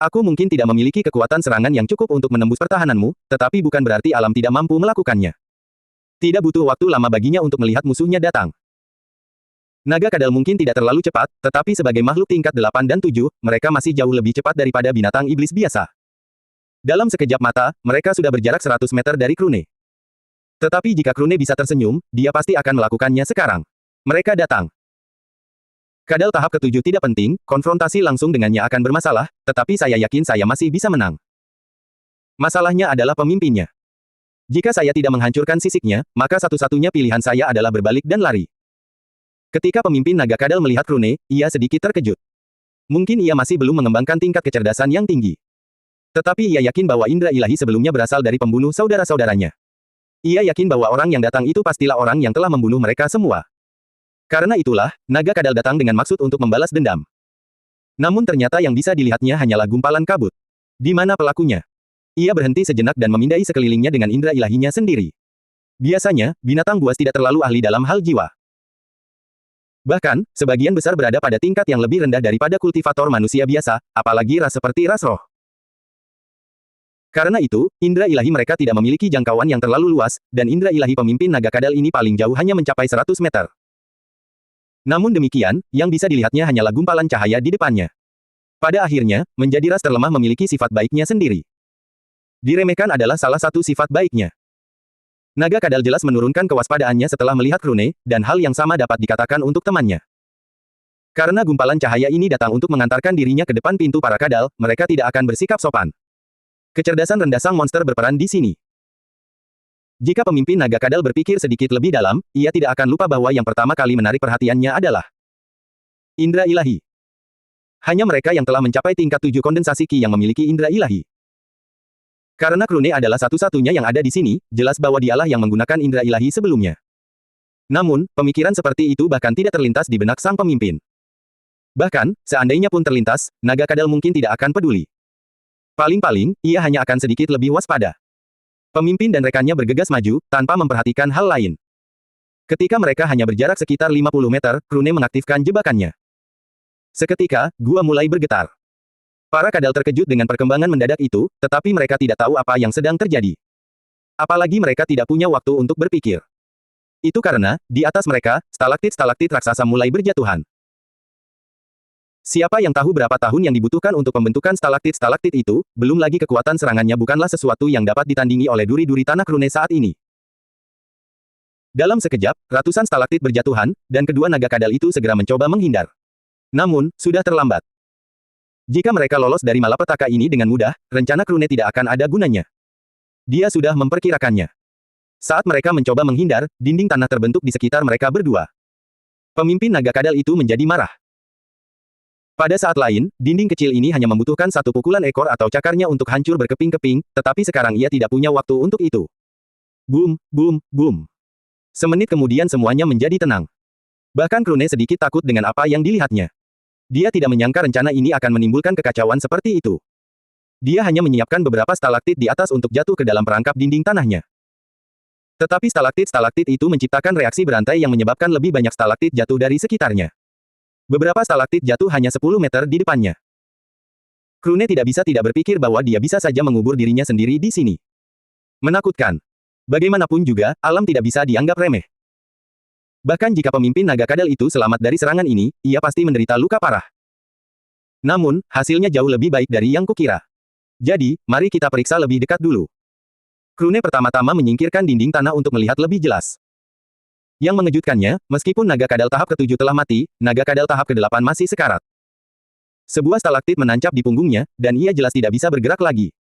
Aku mungkin tidak memiliki kekuatan serangan yang cukup untuk menembus pertahananmu, tetapi bukan berarti alam tidak mampu melakukannya. Tidak butuh waktu lama baginya untuk melihat musuhnya datang. Naga kadal mungkin tidak terlalu cepat, tetapi sebagai makhluk tingkat 8 dan 7, mereka masih jauh lebih cepat daripada binatang iblis biasa. Dalam sekejap mata, mereka sudah berjarak 100 meter dari Krune. Tetapi jika Krune bisa tersenyum, dia pasti akan melakukannya sekarang. Mereka datang. Kadal tahap ke-7 tidak penting, konfrontasi langsung dengannya akan bermasalah, tetapi saya yakin saya masih bisa menang. Masalahnya adalah pemimpinnya. Jika saya tidak menghancurkan sisiknya, maka satu-satunya pilihan saya adalah berbalik dan lari. Ketika pemimpin naga kadal melihat Krune, ia sedikit terkejut. Mungkin ia masih belum mengembangkan tingkat kecerdasan yang tinggi. Tetapi ia yakin bahwa indera ilahi sebelumnya berasal dari pembunuh saudara-saudaranya. Ia yakin bahwa orang yang datang itu pastilah orang yang telah membunuh mereka semua. Karena itulah, naga kadal datang dengan maksud untuk membalas dendam. Namun ternyata yang bisa dilihatnya hanyalah gumpalan kabut. Di mana pelakunya? Ia berhenti sejenak dan memindai sekelilingnya dengan indera ilahinya sendiri. Biasanya, binatang buas tidak terlalu ahli dalam hal jiwa. Bahkan, sebagian besar berada pada tingkat yang lebih rendah daripada kultivator manusia biasa, apalagi ras seperti ras roh. Karena itu, indera ilahi mereka tidak memiliki jangkauan yang terlalu luas, dan indera ilahi pemimpin naga kadal ini paling jauh hanya mencapai 100 meter. Namun demikian, yang bisa dilihatnya hanyalah gumpalan cahaya di depannya. Pada akhirnya, menjadi ras terlemah memiliki sifat baiknya sendiri. Diremehkan adalah salah satu sifat baiknya. Naga kadal jelas menurunkan kewaspadaannya setelah melihat Krune, dan hal yang sama dapat dikatakan untuk temannya. Karena gumpalan cahaya ini datang untuk mengantarkan dirinya ke depan pintu para kadal, mereka tidak akan bersikap sopan. Kecerdasan rendah sang monster berperan di sini. Jika pemimpin naga kadal berpikir sedikit lebih dalam, ia tidak akan lupa bahwa yang pertama kali menarik perhatiannya adalah indera ilahi. Hanya mereka yang telah mencapai tingkat 7 kondensasi Ki yang memiliki indera ilahi. Karena Krune adalah satu-satunya yang ada di sini, jelas bahwa dialah yang menggunakan indera ilahi sebelumnya. Namun, pemikiran seperti itu bahkan tidak terlintas di benak sang pemimpin. Bahkan, seandainya pun terlintas, naga kadal mungkin tidak akan peduli. Paling-paling, ia hanya akan sedikit lebih waspada. Pemimpin dan rekannya bergegas maju, tanpa memperhatikan hal lain. Ketika mereka hanya berjarak sekitar 50 meter, Krune mengaktifkan jebakannya. Seketika, gua mulai bergetar. Para kadal terkejut dengan perkembangan mendadak itu, tetapi mereka tidak tahu apa yang sedang terjadi. Apalagi mereka tidak punya waktu untuk berpikir. Itu karena, di atas mereka, stalaktit-stalaktit raksasa mulai berjatuhan. Siapa yang tahu berapa tahun yang dibutuhkan untuk pembentukan stalaktit-stalaktit itu, belum lagi kekuatan serangannya bukanlah sesuatu yang dapat ditandingi oleh duri-duri tanah Krune saat ini. Dalam sekejap, ratusan stalaktit berjatuhan, dan kedua naga kadal itu segera mencoba menghindar. Namun, sudah terlambat. Jika mereka lolos dari malapetaka ini dengan mudah, rencana Krune tidak akan ada gunanya. Dia sudah memperkirakannya. Saat mereka mencoba menghindar, dinding tanah terbentuk di sekitar mereka berdua. Pemimpin naga kadal itu menjadi marah. Pada saat lain, dinding kecil ini hanya membutuhkan satu pukulan ekor atau cakarnya untuk hancur berkeping-keping, tetapi sekarang ia tidak punya waktu untuk itu. Boom, boom, boom. Semenit kemudian semuanya menjadi tenang. Bahkan Krune sedikit takut dengan apa yang dilihatnya. Dia tidak menyangka rencana ini akan menimbulkan kekacauan seperti itu. Dia hanya menyiapkan beberapa stalaktit di atas untuk jatuh ke dalam perangkap dinding tanahnya. Tetapi stalaktit-stalaktit itu menciptakan reaksi berantai yang menyebabkan lebih banyak stalaktit jatuh dari sekitarnya. Beberapa stalaktit jatuh hanya 10 meter di depannya. Krune tidak bisa tidak berpikir bahwa dia bisa saja mengubur dirinya sendiri di sini. Menakutkan. Bagaimanapun juga, alam tidak bisa dianggap remeh. Bahkan jika pemimpin naga kadal itu selamat dari serangan ini, ia pasti menderita luka parah. Namun, hasilnya jauh lebih baik dari yang kukira. Jadi, mari kita periksa lebih dekat dulu. Krune pertama-tama menyingkirkan dinding tanah untuk melihat lebih jelas. Yang mengejutkannya, meskipun naga kadal tahap ke-7 telah mati, naga kadal tahap ke-8 masih sekarat. Sebuah stalaktit menancap di punggungnya, dan ia jelas tidak bisa bergerak lagi.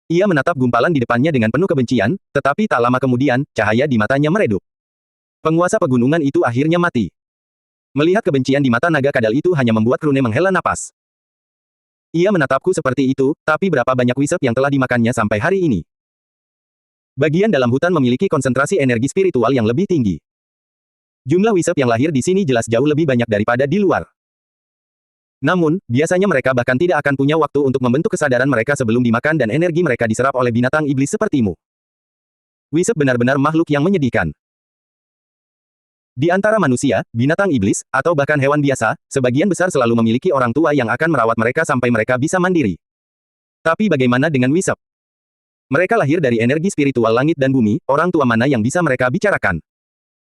Ia menatap gumpalan di depannya dengan penuh kebencian, tetapi tak lama kemudian, cahaya di matanya meredup. Penguasa pegunungan itu akhirnya mati. Melihat kebencian di mata naga kadal itu hanya membuat Krune menghela napas. Ia menatapku seperti itu, tapi berapa banyak wisep yang telah dimakannya sampai hari ini. Bagian dalam hutan memiliki konsentrasi energi spiritual yang lebih tinggi. Jumlah wisep yang lahir di sini jelas jauh lebih banyak daripada di luar. Namun, biasanya mereka bahkan tidak akan punya waktu untuk membentuk kesadaran mereka sebelum dimakan dan energi mereka diserap oleh binatang iblis sepertimu. Wisep benar-benar makhluk yang menyedihkan. Di antara manusia, binatang iblis, atau bahkan hewan biasa, sebagian besar selalu memiliki orang tua yang akan merawat mereka sampai mereka bisa mandiri. Tapi bagaimana dengan wisep? Mereka lahir dari energi spiritual langit dan bumi, orang tua mana yang bisa mereka bicarakan?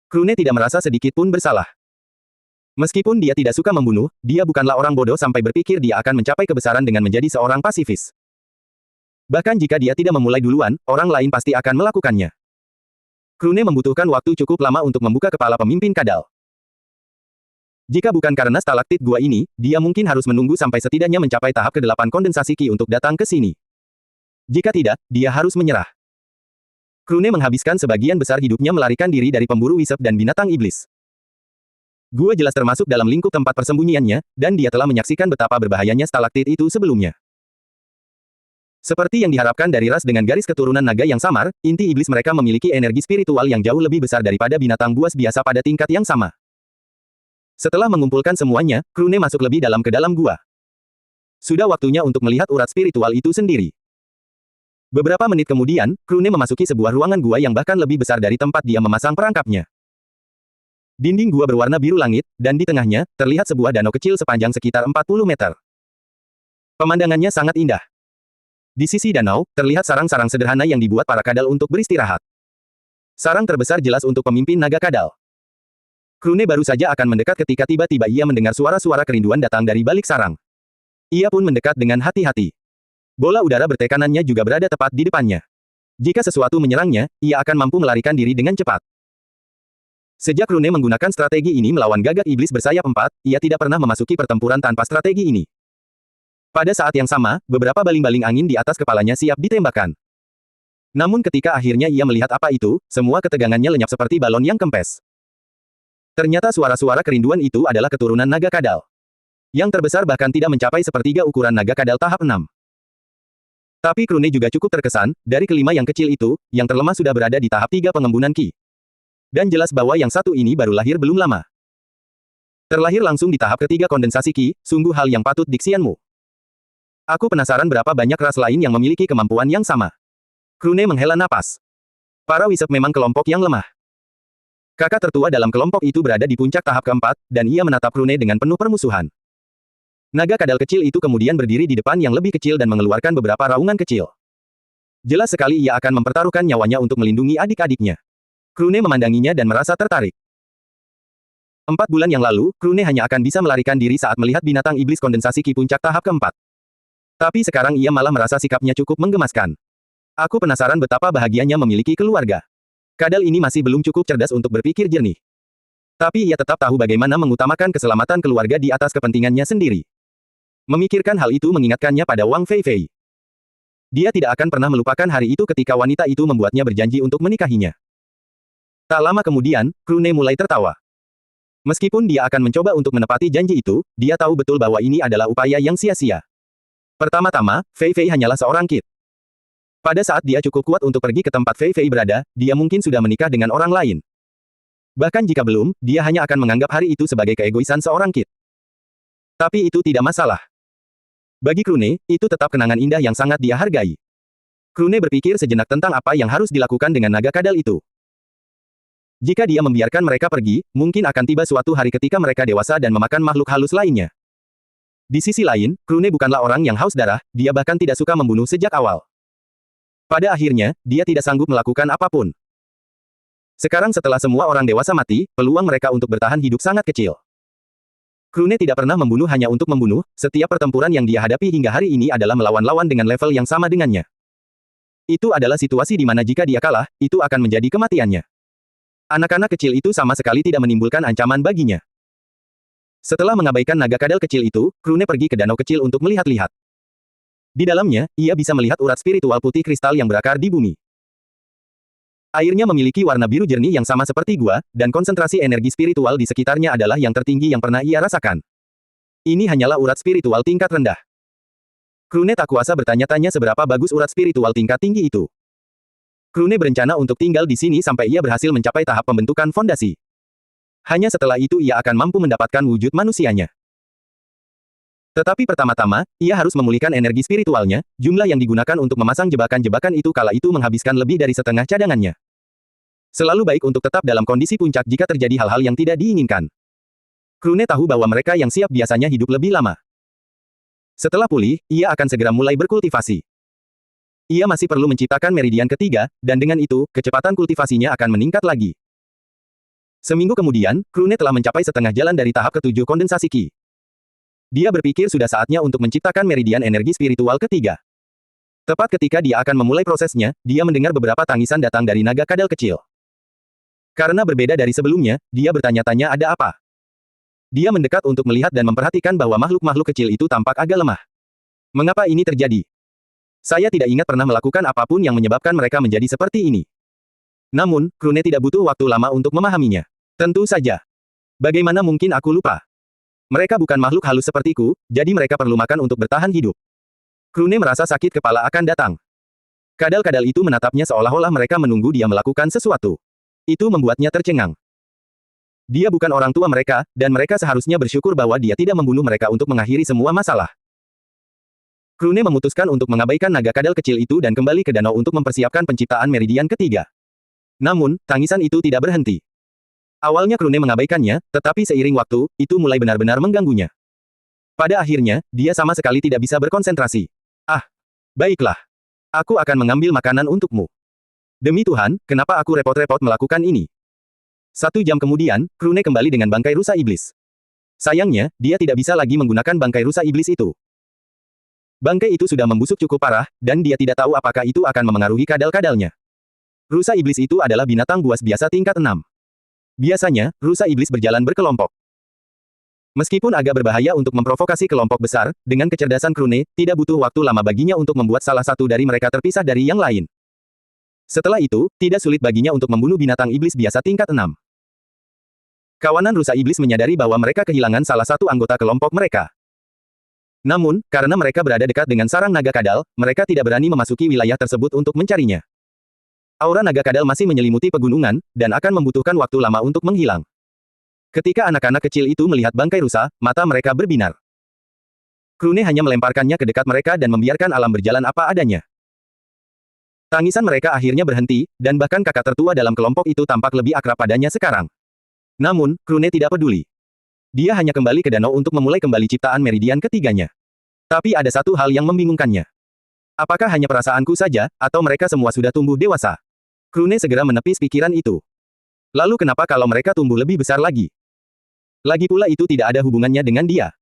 Krune tidak merasa sedikit pun bersalah. Meskipun dia tidak suka membunuh, dia bukanlah orang bodoh sampai berpikir dia akan mencapai kebesaran dengan menjadi seorang pasifis. Bahkan jika dia tidak memulai duluan, orang lain pasti akan melakukannya. Krune membutuhkan waktu cukup lama untuk membuka kepala pemimpin kadal. Jika bukan karena stalaktit gua ini, dia mungkin harus menunggu sampai setidaknya mencapai tahap ke-8 kondensasi Ki untuk datang ke sini. Jika tidak, dia harus menyerah. Krune menghabiskan sebagian besar hidupnya melarikan diri dari pemburu wisep dan binatang iblis. Gua jelas termasuk dalam lingkup tempat persembunyiannya, dan dia telah menyaksikan betapa berbahayanya stalaktit itu sebelumnya. Seperti yang diharapkan dari ras dengan garis keturunan naga yang samar, inti iblis mereka memiliki energi spiritual yang jauh lebih besar daripada binatang buas biasa pada tingkat yang sama. Setelah mengumpulkan semuanya, Krune masuk lebih dalam ke dalam gua. Sudah waktunya untuk melihat urat spiritual itu sendiri. Beberapa menit kemudian, Krune memasuki sebuah ruangan gua yang bahkan lebih besar dari tempat dia memasang perangkapnya. Dinding gua berwarna biru langit, dan di tengahnya, terlihat sebuah danau kecil sepanjang sekitar 40 meter. Pemandangannya sangat indah. Di sisi danau, terlihat sarang-sarang sederhana yang dibuat para kadal untuk beristirahat. Sarang terbesar jelas untuk pemimpin naga kadal. Krune baru saja akan mendekat ketika tiba-tiba ia mendengar suara-suara kerinduan datang dari balik sarang. Ia pun mendekat dengan hati-hati. Bola udara bertekanannya juga berada tepat di depannya. Jika sesuatu menyerangnya, ia akan mampu melarikan diri dengan cepat. Sejak Krune menggunakan strategi ini melawan gagak iblis bersayap 4, ia tidak pernah memasuki pertempuran tanpa strategi ini. Pada saat yang sama, beberapa baling-baling angin di atas kepalanya siap ditembakkan. Namun ketika akhirnya ia melihat apa itu, semua ketegangannya lenyap seperti balon yang kempes. Ternyata suara-suara kerinduan itu adalah keturunan naga kadal. Yang terbesar bahkan tidak mencapai sepertiga ukuran naga kadal tahap 6. Tapi Krune juga cukup terkesan, dari kelima yang kecil itu, yang terlemah sudah berada di tahap 3 pengembunan Ki. Dan jelas bahwa yang satu ini baru lahir belum lama. Terlahir langsung di tahap ketiga kondensasi Ki, sungguh hal yang patut diksianmu. Aku penasaran berapa banyak ras lain yang memiliki kemampuan yang sama. Krune menghela napas. Para wisep memang kelompok yang lemah. Kakak tertua dalam kelompok itu berada di puncak tahap keempat, dan ia menatap Krune dengan penuh permusuhan. Naga kadal kecil itu kemudian berdiri di depan yang lebih kecil dan mengeluarkan beberapa raungan kecil. Jelas sekali ia akan mempertaruhkan nyawanya untuk melindungi adik-adiknya. Krune memandanginya dan merasa tertarik. 4 bulan yang lalu, Krune hanya akan bisa melarikan diri saat melihat binatang iblis kondensasi Ki puncak tahap keempat. Tapi sekarang ia malah merasa sikapnya cukup menggemaskan. Aku penasaran betapa bahagianya memiliki keluarga. Kadal ini masih belum cukup cerdas untuk berpikir jernih. Tapi ia tetap tahu bagaimana mengutamakan keselamatan keluarga di atas kepentingannya sendiri. Memikirkan hal itu mengingatkannya pada Wang Feifei. Dia tidak akan pernah melupakan hari itu ketika wanita itu membuatnya berjanji untuk menikahinya. Tak lama kemudian, Krune mulai tertawa. Meskipun dia akan mencoba untuk menepati janji itu, dia tahu betul bahwa ini adalah upaya yang sia-sia. Pertama-tama, Feifei hanyalah seorang kid. Pada saat dia cukup kuat untuk pergi ke tempat Feifei berada, dia mungkin sudah menikah dengan orang lain. Bahkan jika belum, dia hanya akan menganggap hari itu sebagai keegoisan seorang kid. Tapi itu tidak masalah. Bagi Krune, itu tetap kenangan indah yang sangat dia hargai. Krune berpikir sejenak tentang apa yang harus dilakukan dengan naga kadal itu. Jika dia membiarkan mereka pergi, mungkin akan tiba suatu hari ketika mereka dewasa dan memakan makhluk halus lainnya. Di sisi lain, Krune bukanlah orang yang haus darah, dia bahkan tidak suka membunuh sejak awal. Pada akhirnya, dia tidak sanggup melakukan apapun. Sekarang setelah semua orang dewasa mati, peluang mereka untuk bertahan hidup sangat kecil. Krune tidak pernah membunuh hanya untuk membunuh, setiap pertempuran yang dia hadapi hingga hari ini adalah melawan lawan dengan level yang sama dengannya. Itu adalah situasi di mana jika dia kalah, itu akan menjadi kematiannya. Anak-anak kecil itu sama sekali tidak menimbulkan ancaman baginya. Setelah mengabaikan naga kadal kecil itu, Krune pergi ke danau kecil untuk melihat-lihat. Di dalamnya, ia bisa melihat urat spiritual putih kristal yang berakar di bumi. Airnya memiliki warna biru jernih yang sama seperti gua, dan konsentrasi energi spiritual di sekitarnya adalah yang tertinggi yang pernah ia rasakan. Ini hanyalah urat spiritual tingkat rendah. Krune tak kuasa bertanya-tanya seberapa bagus urat spiritual tingkat tinggi itu. Krune berencana untuk tinggal di sini sampai ia berhasil mencapai tahap pembentukan fondasi. Hanya setelah itu ia akan mampu mendapatkan wujud manusianya. Tetapi pertama-tama, ia harus memulihkan energi spiritualnya, jumlah yang digunakan untuk memasang jebakan-jebakan itu kala itu menghabiskan lebih dari setengah cadangannya. Selalu baik untuk tetap dalam kondisi puncak jika terjadi hal-hal yang tidak diinginkan. Krune tahu bahwa mereka yang siap biasanya hidup lebih lama. Setelah pulih, ia akan segera mulai berkultivasi. Ia masih perlu menciptakan meridian ketiga, dan dengan itu, kecepatan kultivasinya akan meningkat lagi. Seminggu kemudian, Krune telah mencapai setengah jalan dari tahap ketujuh kondensasi Qi. Dia berpikir sudah saatnya untuk menciptakan meridian energi spiritual ketiga. Tepat ketika dia akan memulai prosesnya, dia mendengar beberapa tangisan datang dari naga kadal kecil. Karena berbeda dari sebelumnya, dia bertanya-tanya ada apa. Dia mendekat untuk melihat dan memperhatikan bahwa makhluk-makhluk kecil itu tampak agak lemah. Mengapa ini terjadi? Saya tidak ingat pernah melakukan apapun yang menyebabkan mereka menjadi seperti ini. Namun, Krune tidak butuh waktu lama untuk memahaminya. Tentu saja. Bagaimana mungkin aku lupa? Mereka bukan makhluk halus sepertiku, jadi mereka perlu makan untuk bertahan hidup. Krune merasa sakit kepala akan datang. Kadal-kadal itu menatapnya seolah-olah mereka menunggu dia melakukan sesuatu. Itu membuatnya tercengang. Dia bukan orang tua mereka, dan mereka seharusnya bersyukur bahwa dia tidak membunuh mereka untuk mengakhiri semua masalah. Krune memutuskan untuk mengabaikan naga kadal kecil itu dan kembali ke danau untuk mempersiapkan penciptaan meridian ketiga. Namun, tangisan itu tidak berhenti. Awalnya Krune mengabaikannya, tetapi seiring waktu, itu mulai benar-benar mengganggunya. Pada akhirnya, dia sama sekali tidak bisa berkonsentrasi. Ah, baiklah. Aku akan mengambil makanan untukmu. Demi Tuhan, kenapa aku repot-repot melakukan ini? 1 jam kemudian, Krune kembali dengan bangkai rusa iblis. Sayangnya, dia tidak bisa lagi menggunakan bangkai rusa iblis itu. Bangkai itu sudah membusuk cukup parah, dan dia tidak tahu apakah itu akan memengaruhi kadal-kadalnya. Rusa iblis itu adalah binatang buas biasa tingkat 6. Biasanya, rusa iblis berjalan berkelompok. Meskipun agak berbahaya untuk memprovokasi kelompok besar, dengan kecerdasan Krune, tidak butuh waktu lama baginya untuk membuat salah satu dari mereka terpisah dari yang lain. Setelah itu, tidak sulit baginya untuk membunuh binatang iblis biasa tingkat 6. Kawanan rusa iblis menyadari bahwa mereka kehilangan salah satu anggota kelompok mereka. Namun, karena mereka berada dekat dengan sarang naga kadal, mereka tidak berani memasuki wilayah tersebut untuk mencarinya. Aura naga kadal masih menyelimuti pegunungan, dan akan membutuhkan waktu lama untuk menghilang. Ketika anak-anak kecil itu melihat bangkai rusa, mata mereka berbinar. Krune hanya melemparkannya ke dekat mereka dan membiarkan alam berjalan apa adanya. Tangisan mereka akhirnya berhenti, dan bahkan kakak tertua dalam kelompok itu tampak lebih akrab padanya sekarang. Namun, Krune tidak peduli. Dia hanya kembali ke danau untuk memulai kembali ciptaan meridian ketiganya. Tapi ada satu hal yang membingungkannya. Apakah hanya perasaanku saja, atau mereka semua sudah tumbuh dewasa? Krune segera menepis pikiran itu. Lalu kenapa kalau mereka tumbuh lebih besar lagi? Lagi pula itu tidak ada hubungannya dengan dia.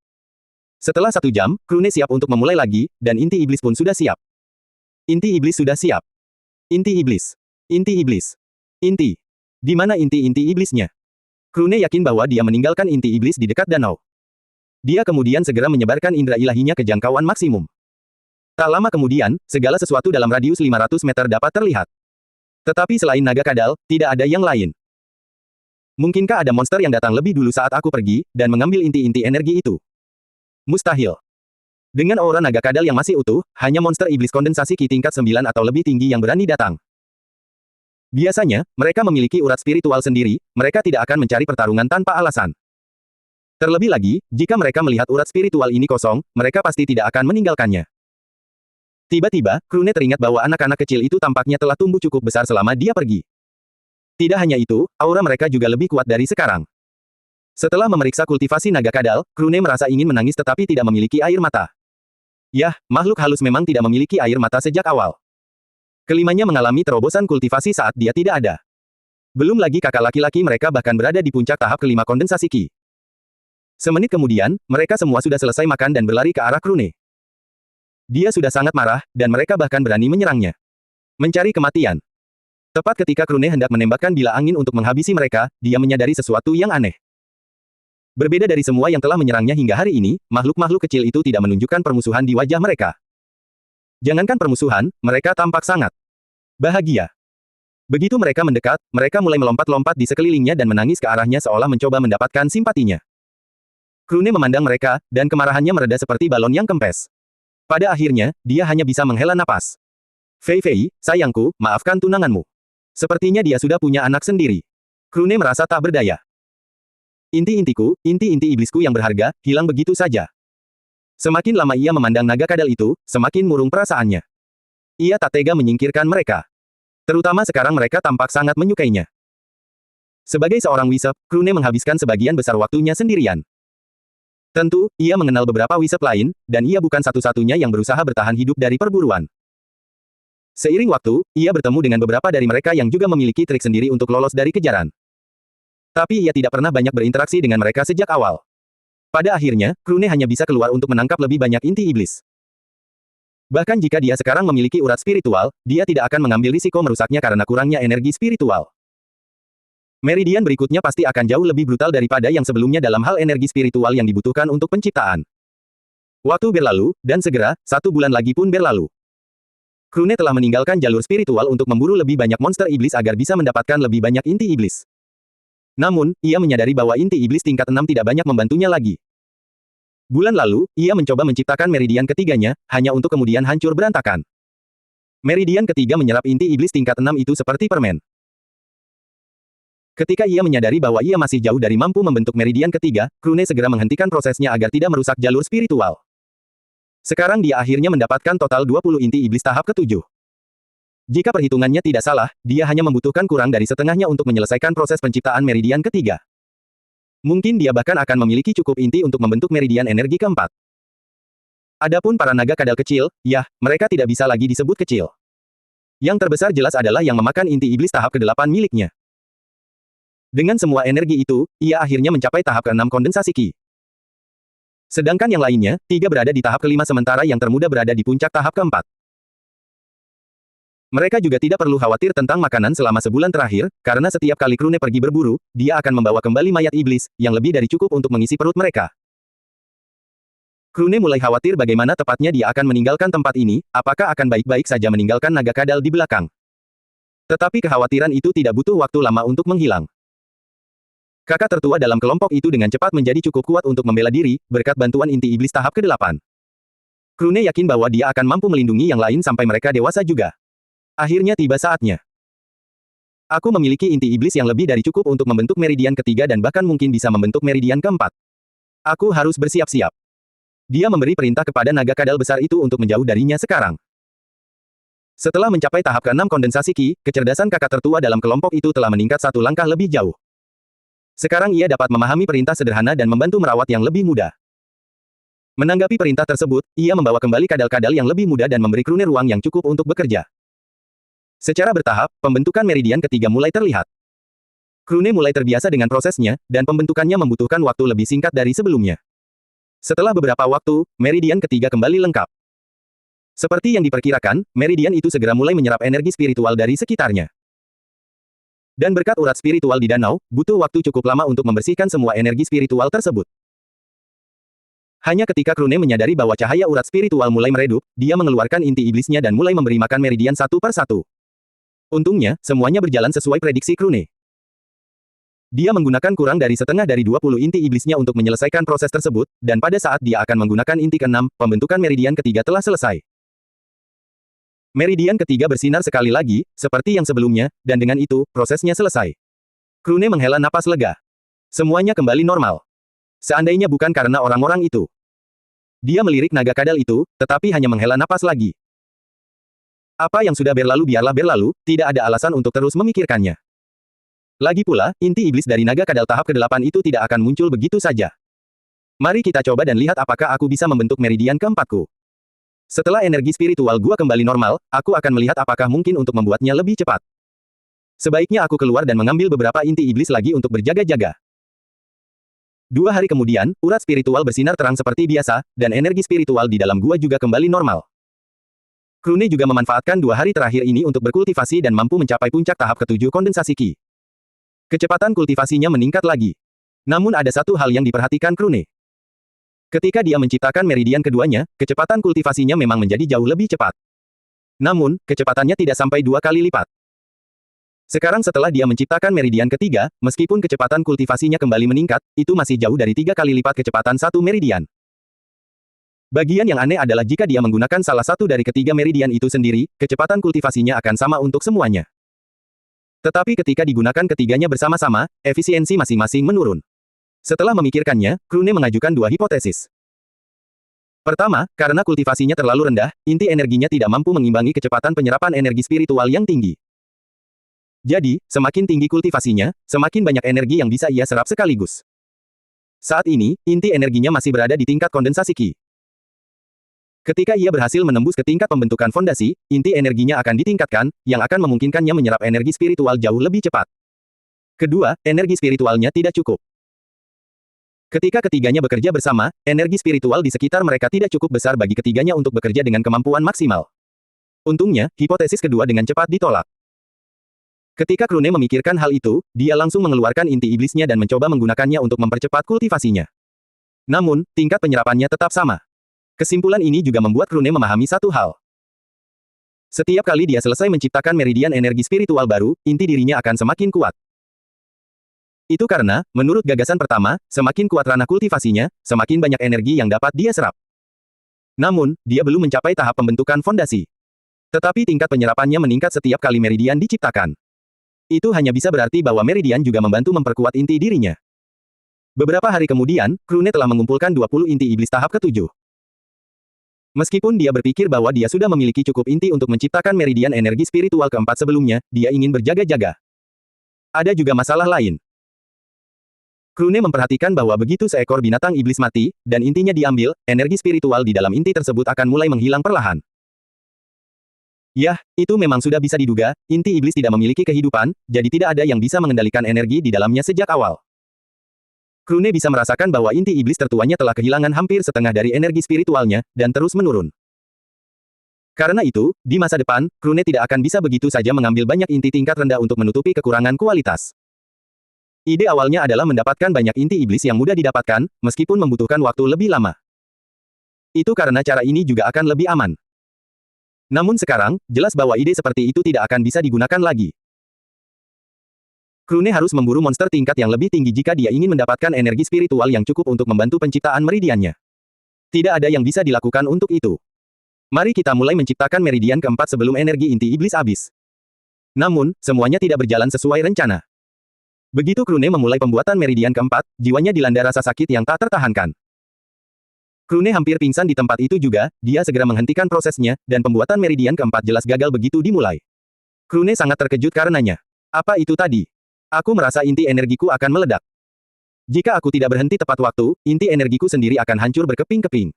Setelah 1 jam, Krune siap untuk memulai lagi, dan inti iblis pun sudah siap. Inti iblis sudah siap. Inti iblis. Inti iblis. Inti. Di mana inti-inti iblisnya? Krune yakin bahwa dia meninggalkan inti iblis di dekat danau. Dia kemudian segera menyebarkan indera ilahinya ke jangkauan maksimum. Tak lama kemudian, segala sesuatu dalam radius 500 meter dapat terlihat. Tetapi selain naga kadal, tidak ada yang lain. Mungkinkah ada monster yang datang lebih dulu saat aku pergi, dan mengambil inti-inti energi itu? Mustahil. Dengan aura naga kadal yang masih utuh, hanya monster iblis kondensasi Qi tingkat 9 atau lebih tinggi yang berani datang. Biasanya, mereka memiliki urat spiritual sendiri, mereka tidak akan mencari pertarungan tanpa alasan. Terlebih lagi, jika mereka melihat urat spiritual ini kosong, mereka pasti tidak akan meninggalkannya. Tiba-tiba, Krune teringat bahwa anak-anak kecil itu tampaknya telah tumbuh cukup besar selama dia pergi. Tidak hanya itu, aura mereka juga lebih kuat dari sekarang. Setelah memeriksa kultivasi naga kadal, Krune merasa ingin menangis tetapi tidak memiliki air mata. Yah, makhluk halus memang tidak memiliki air mata sejak awal. Kelimanya mengalami terobosan kultivasi saat dia tidak ada. Belum lagi kakak laki-laki mereka bahkan berada di puncak tahap kelima kondensasi Qi. Semenit kemudian, mereka semua sudah selesai makan dan berlari ke arah Krune. Dia sudah sangat marah, dan mereka bahkan berani menyerangnya. Mencari kematian. Tepat ketika Krune hendak menembakkan bila angin untuk menghabisi mereka, dia menyadari sesuatu yang aneh. Berbeda dari semua yang telah menyerangnya hingga hari ini, makhluk-makhluk kecil itu tidak menunjukkan permusuhan di wajah mereka. Jangankan permusuhan, mereka tampak sangat bahagia. Begitu mereka mendekat, mereka mulai melompat-lompat di sekelilingnya dan menangis ke arahnya seolah mencoba mendapatkan simpatinya. Krune memandang mereka, dan kemarahannya mereda seperti balon yang kempes. Pada akhirnya, dia hanya bisa menghela napas. Fei Fei, sayangku, maafkan tunanganmu. Sepertinya dia sudah punya anak sendiri. Krune merasa tak berdaya. Inti-intiku, inti-inti iblisku yang berharga, hilang begitu saja. Semakin lama ia memandang naga kadal itu, semakin murung perasaannya. Ia tak tega menyingkirkan mereka. Terutama sekarang mereka tampak sangat menyukainya. Sebagai seorang wisep, Krune menghabiskan sebagian besar waktunya sendirian. Tentu, ia mengenal beberapa wisep lain, dan ia bukan satu-satunya yang berusaha bertahan hidup dari perburuan. Seiring waktu, ia bertemu dengan beberapa dari mereka yang juga memiliki trik sendiri untuk lolos dari kejaran. Tapi ia tidak pernah banyak berinteraksi dengan mereka sejak awal. Pada akhirnya, Krune hanya bisa keluar untuk menangkap lebih banyak inti iblis. Bahkan jika dia sekarang memiliki urat spiritual, dia tidak akan mengambil risiko merusaknya karena kurangnya energi spiritual. Meridian berikutnya pasti akan jauh lebih brutal daripada yang sebelumnya dalam hal energi spiritual yang dibutuhkan untuk penciptaan. Waktu berlalu, dan segera, 1 bulan lagi pun berlalu. Krune telah meninggalkan jalur spiritual untuk memburu lebih banyak monster iblis agar bisa mendapatkan lebih banyak inti iblis. Namun, ia menyadari bahwa inti iblis tingkat 6 tidak banyak membantunya lagi. Bulan lalu, ia mencoba menciptakan meridian ketiganya, hanya untuk kemudian hancur berantakan. Meridian ketiga menyerap inti iblis tingkat 6 itu seperti permen. Ketika ia menyadari bahwa ia masih jauh dari mampu membentuk meridian ketiga, Krune segera menghentikan prosesnya agar tidak merusak jalur spiritual. Sekarang dia akhirnya mendapatkan total 20 inti iblis tahap ke-7. Jika perhitungannya tidak salah, dia hanya membutuhkan kurang dari setengahnya untuk menyelesaikan proses penciptaan meridian ketiga. Mungkin dia bahkan akan memiliki cukup inti untuk membentuk meridian energi keempat. Adapun para naga kadal kecil, yah, mereka tidak bisa lagi disebut kecil. Yang terbesar jelas adalah yang memakan inti iblis tahap ke-8 miliknya. Dengan semua energi itu, ia akhirnya mencapai tahap ke-6 kondensasi Qi. Sedangkan yang lainnya, 3 berada di tahap ke-5 sementara yang termuda berada di puncak tahap ke-4. Mereka juga tidak perlu khawatir tentang makanan selama sebulan terakhir, karena setiap kali Krune pergi berburu, dia akan membawa kembali mayat iblis, yang lebih dari cukup untuk mengisi perut mereka. Krune mulai khawatir bagaimana tepatnya dia akan meninggalkan tempat ini, apakah akan baik-baik saja meninggalkan naga kadal di belakang. Tetapi kekhawatiran itu tidak butuh waktu lama untuk menghilang. Kakak tertua dalam kelompok itu dengan cepat menjadi cukup kuat untuk membela diri, berkat bantuan inti iblis tahap ke-8. Krune yakin bahwa dia akan mampu melindungi yang lain sampai mereka dewasa juga. Akhirnya tiba saatnya. Aku memiliki inti iblis yang lebih dari cukup untuk membentuk meridian ketiga dan bahkan mungkin bisa membentuk meridian keempat. Aku harus bersiap-siap. Dia memberi perintah kepada naga kadal besar itu untuk menjauh darinya sekarang. Setelah mencapai tahap ke-6 kondensasi Qi, kecerdasan kakak tertua dalam kelompok itu telah meningkat 1 langkah lebih jauh. Sekarang ia dapat memahami perintah sederhana dan membantu merawat yang lebih muda. Menanggapi perintah tersebut, ia membawa kembali kadal-kadal yang lebih muda dan memberi Krune ruang yang cukup untuk bekerja. Secara bertahap, pembentukan meridian ketiga mulai terlihat. Krune mulai terbiasa dengan prosesnya, dan pembentukannya membutuhkan waktu lebih singkat dari sebelumnya. Setelah beberapa waktu, meridian ketiga kembali lengkap. Seperti yang diperkirakan, meridian itu segera mulai menyerap energi spiritual dari sekitarnya. Dan berkat urat spiritual di danau, butuh waktu cukup lama untuk membersihkan semua energi spiritual tersebut. Hanya ketika Krune menyadari bahwa cahaya urat spiritual mulai meredup, dia mengeluarkan inti iblisnya dan mulai memberi makan meridian satu per satu. Untungnya, semuanya berjalan sesuai prediksi Krune. Dia menggunakan kurang dari setengah dari 20 inti iblisnya untuk menyelesaikan proses tersebut, dan pada saat dia akan menggunakan inti ke-6, pembentukan meridian ketiga telah selesai. Meridian ketiga bersinar sekali lagi, seperti yang sebelumnya, dan dengan itu, prosesnya selesai. Krune menghela napas lega. Semuanya kembali normal. Seandainya bukan karena orang-orang itu. Dia melirik naga kadal itu, tetapi hanya menghela napas lagi. Apa yang sudah berlalu biarlah berlalu, tidak ada alasan untuk terus memikirkannya. Lagi pula, inti iblis dari naga kadal tahap ke-8 itu tidak akan muncul begitu saja. Mari kita coba dan lihat apakah aku bisa membentuk meridian keempatku. Setelah energi spiritual gua kembali normal, aku akan melihat apakah mungkin untuk membuatnya lebih cepat. Sebaiknya aku keluar dan mengambil beberapa inti iblis lagi untuk berjaga-jaga. 2 hari kemudian, urat spiritual bersinar terang seperti biasa, dan energi spiritual di dalam gua juga kembali normal. Krune juga memanfaatkan 2 hari terakhir ini untuk berkultivasi dan mampu mencapai puncak tahap ke-7 kondensasi Qi. Kecepatan kultivasinya meningkat lagi. Namun ada satu hal yang diperhatikan Krune. Ketika dia menciptakan meridian keduanya, kecepatan kultivasinya memang menjadi jauh lebih cepat. Namun, kecepatannya tidak sampai 2 kali lipat. Sekarang setelah dia menciptakan meridian ketiga, meskipun kecepatan kultivasinya kembali meningkat, itu masih jauh dari 3 kali lipat kecepatan satu meridian. Bagian yang aneh adalah jika dia menggunakan salah satu dari ketiga meridian itu sendiri, kecepatan kultivasinya akan sama untuk semuanya. Tetapi ketika digunakan ketiganya bersama-sama, efisiensi masing-masing menurun. Setelah memikirkannya, Krune mengajukan 2 hipotesis. Pertama, karena kultivasinya terlalu rendah, inti energinya tidak mampu mengimbangi kecepatan penyerapan energi spiritual yang tinggi. Jadi, semakin tinggi kultivasinya, semakin banyak energi yang bisa ia serap sekaligus. Saat ini, inti energinya masih berada di tingkat kondensasi Qi. Ketika ia berhasil menembus ke tingkat pembentukan fondasi, inti energinya akan ditingkatkan, yang akan memungkinkannya menyerap energi spiritual jauh lebih cepat. Kedua, energi spiritualnya tidak cukup. Ketika ketiganya bekerja bersama, energi spiritual di sekitar mereka tidak cukup besar bagi ketiganya untuk bekerja dengan kemampuan maksimal. Untungnya, hipotesis kedua dengan cepat ditolak. Ketika Krune memikirkan hal itu, dia langsung mengeluarkan inti iblisnya dan mencoba menggunakannya untuk mempercepat kultivasinya. Namun, tingkat penyerapannya tetap sama. Kesimpulan ini juga membuat Krune memahami satu hal. Setiap kali dia selesai menciptakan meridian energi spiritual baru, inti dirinya akan semakin kuat. Itu karena, menurut gagasan pertama, semakin kuat ranah kultivasinya, semakin banyak energi yang dapat dia serap. Namun, dia belum mencapai tahap pembentukan fondasi. Tetapi tingkat penyerapannya meningkat setiap kali meridian diciptakan. Itu hanya bisa berarti bahwa meridian juga membantu memperkuat inti dirinya. Beberapa hari kemudian, Krune telah mengumpulkan 20 inti iblis tahap ke-7. Meskipun dia berpikir bahwa dia sudah memiliki cukup inti untuk menciptakan meridian energi spiritual keempat sebelumnya, dia ingin berjaga-jaga. Ada juga masalah lain. Krune memperhatikan bahwa begitu seekor binatang iblis mati, dan intinya diambil, energi spiritual di dalam inti tersebut akan mulai menghilang perlahan. Yah, itu memang sudah bisa diduga, inti iblis tidak memiliki kehidupan, jadi tidak ada yang bisa mengendalikan energi di dalamnya sejak awal. Krune bisa merasakan bahwa inti iblis tertuanya telah kehilangan hampir setengah dari energi spiritualnya, dan terus menurun. Karena itu, di masa depan, Krune tidak akan bisa begitu saja mengambil banyak inti tingkat rendah untuk menutupi kekurangan kualitas. Ide awalnya adalah mendapatkan banyak inti iblis yang mudah didapatkan, meskipun membutuhkan waktu lebih lama. Itu karena cara ini juga akan lebih aman. Namun sekarang, jelas bahwa ide seperti itu tidak akan bisa digunakan lagi. Krune harus memburu monster tingkat yang lebih tinggi jika dia ingin mendapatkan energi spiritual yang cukup untuk membantu penciptaan meridiannya. Tidak ada yang bisa dilakukan untuk itu. Mari kita mulai menciptakan meridian keempat sebelum energi inti iblis habis. Namun, semuanya tidak berjalan sesuai rencana. Begitu Krune memulai pembuatan meridian keempat, jiwanya dilanda rasa sakit yang tak tertahankan. Krune hampir pingsan di tempat itu juga, dia segera menghentikan prosesnya, dan pembuatan meridian keempat jelas gagal begitu dimulai. Krune sangat terkejut karenanya. Apa itu tadi? Aku merasa inti energiku akan meledak. Jika aku tidak berhenti tepat waktu, inti energiku sendiri akan hancur berkeping-keping.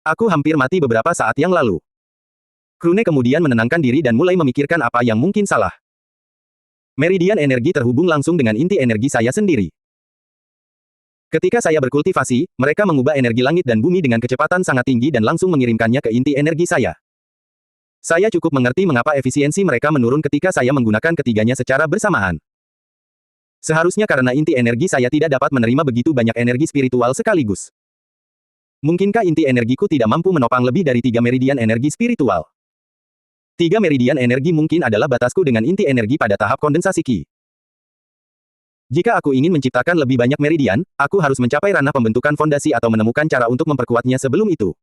Aku hampir mati beberapa saat yang lalu. Krune kemudian menenangkan diri dan mulai memikirkan apa yang mungkin salah. Meridian energi terhubung langsung dengan inti energi saya sendiri. Ketika saya berkultivasi, mereka mengubah energi langit dan bumi dengan kecepatan sangat tinggi dan langsung mengirimkannya ke inti energi saya. Saya cukup mengerti mengapa efisiensi mereka menurun ketika saya menggunakan ketiganya secara bersamaan. Seharusnya karena inti energi saya tidak dapat menerima begitu banyak energi spiritual sekaligus. Mungkinkah inti energiku tidak mampu menopang lebih dari 3 meridian energi spiritual? 3 meridian energi mungkin adalah batasku dengan inti energi pada tahap kondensasi Qi. Jika aku ingin menciptakan lebih banyak meridian, aku harus mencapai ranah pembentukan fondasi atau menemukan cara untuk memperkuatnya sebelum itu.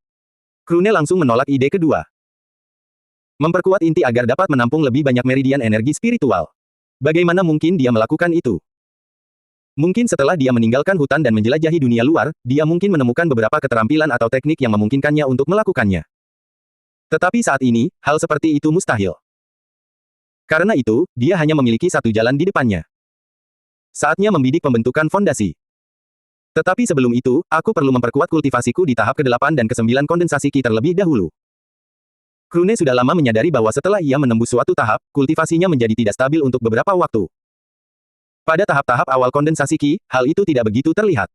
Krune langsung menolak ide kedua. Memperkuat inti agar dapat menampung lebih banyak meridian energi spiritual. Bagaimana mungkin dia melakukan itu? Mungkin setelah dia meninggalkan hutan dan menjelajahi dunia luar, dia mungkin menemukan beberapa keterampilan atau teknik yang memungkinkannya untuk melakukannya. Tetapi saat ini, hal seperti itu mustahil. Karena itu, dia hanya memiliki satu jalan di depannya. Saatnya membidik pembentukan fondasi. Tetapi sebelum itu, aku perlu memperkuat kultivasiku di tahap ke-8 dan ke-9 kondensasi Qi terlebih dahulu. Krune sudah lama menyadari bahwa setelah ia menembus suatu tahap, kultivasinya menjadi tidak stabil untuk beberapa waktu. Pada tahap-tahap awal kondensasi Qi, hal itu tidak begitu terlihat.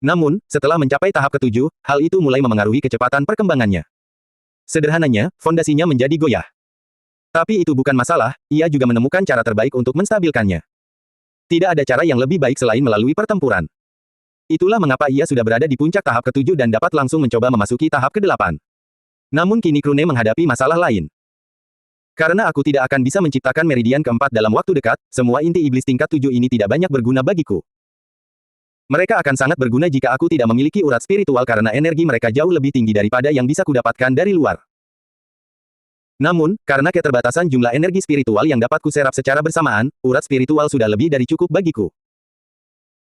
Namun, setelah mencapai tahap ke-7, hal itu mulai memengaruhi kecepatan perkembangannya. Sederhananya, fondasinya menjadi goyah. Tapi itu bukan masalah, ia juga menemukan cara terbaik untuk menstabilkannya. Tidak ada cara yang lebih baik selain melalui pertempuran. Itulah mengapa ia sudah berada di puncak tahap ke-7 dan dapat langsung mencoba memasuki tahap ke-8. Namun kini Krune menghadapi masalah lain. Karena aku tidak akan bisa menciptakan meridian keempat dalam waktu dekat, semua inti iblis tingkat 7 ini tidak banyak berguna bagiku. Mereka akan sangat berguna jika aku tidak memiliki urat spiritual karena energi mereka jauh lebih tinggi daripada yang bisa kudapatkan dari luar. Namun, karena keterbatasan jumlah energi spiritual yang dapat kuserap secara bersamaan, urat spiritual sudah lebih dari cukup bagiku.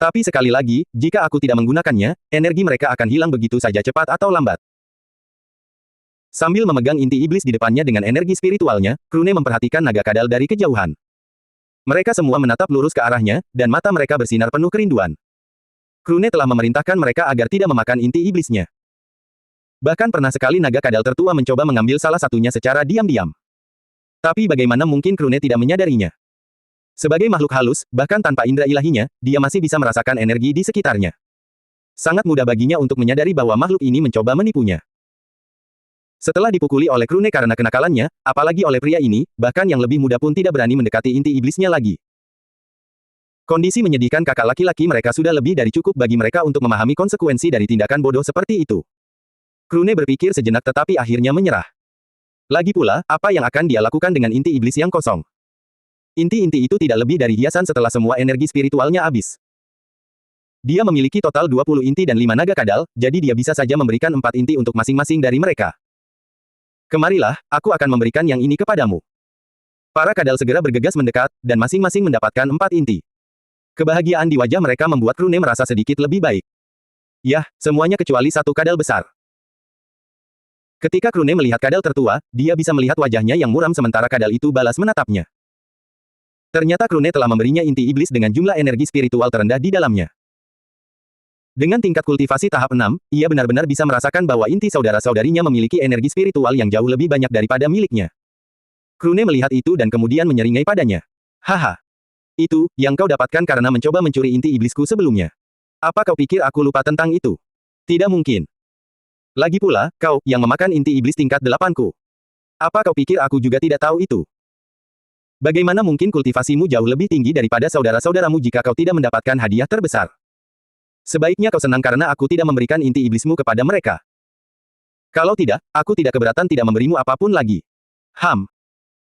Tapi sekali lagi, jika aku tidak menggunakannya, energi mereka akan hilang begitu saja cepat atau lambat. Sambil memegang inti iblis di depannya dengan energi spiritualnya, Krune memperhatikan naga kadal dari kejauhan. Mereka semua menatap lurus ke arahnya, dan mata mereka bersinar penuh kerinduan. Krune telah memerintahkan mereka agar tidak memakan inti iblisnya. Bahkan pernah sekali naga kadal tertua mencoba mengambil salah satunya secara diam-diam. Tapi bagaimana mungkin Krune tidak menyadarinya? Sebagai makhluk halus, bahkan tanpa indera ilahinya, dia masih bisa merasakan energi di sekitarnya. Sangat mudah baginya untuk menyadari bahwa makhluk ini mencoba menipunya. Setelah dipukuli oleh Krune karena kenakalannya, apalagi oleh pria ini, bahkan yang lebih muda pun tidak berani mendekati inti iblisnya lagi. Kondisi menyedihkan kakak laki-laki mereka sudah lebih dari cukup bagi mereka untuk memahami konsekuensi dari tindakan bodoh seperti itu. Krune berpikir sejenak tetapi akhirnya menyerah. Lagi pula, apa yang akan dia lakukan dengan inti iblis yang kosong? Inti-inti itu tidak lebih dari hiasan setelah semua energi spiritualnya habis. Dia memiliki total 20 inti dan 5 naga kadal, jadi dia bisa saja memberikan 4 inti untuk masing-masing dari mereka. Kemarilah, aku akan memberikan yang ini kepadamu. Para kadal segera bergegas mendekat, dan masing-masing mendapatkan 4 inti. Kebahagiaan di wajah mereka membuat Krune merasa sedikit lebih baik. Yah, semuanya kecuali satu kadal besar. Ketika Krune melihat kadal tertua, dia bisa melihat wajahnya yang muram sementara kadal itu balas menatapnya. Ternyata Krune telah memberinya inti iblis dengan jumlah energi spiritual terendah di dalamnya. Dengan tingkat kultivasi tahap 6, ia benar-benar bisa merasakan bahwa inti saudara-saudarinya memiliki energi spiritual yang jauh lebih banyak daripada miliknya. Krune melihat itu dan kemudian menyeringai padanya. Haha. Itu, yang kau dapatkan karena mencoba mencuri inti iblisku sebelumnya. Apa kau pikir aku lupa tentang itu? Tidak mungkin. Lagi pula, kau, yang memakan inti iblis tingkat 8-ku. Apa kau pikir aku juga tidak tahu itu? Bagaimana mungkin kultivasimu jauh lebih tinggi daripada saudara-saudaramu jika kau tidak mendapatkan hadiah terbesar? Sebaiknya kau senang karena aku tidak memberikan inti iblismu kepada mereka. Kalau tidak, aku tidak keberatan tidak memberimu apapun lagi.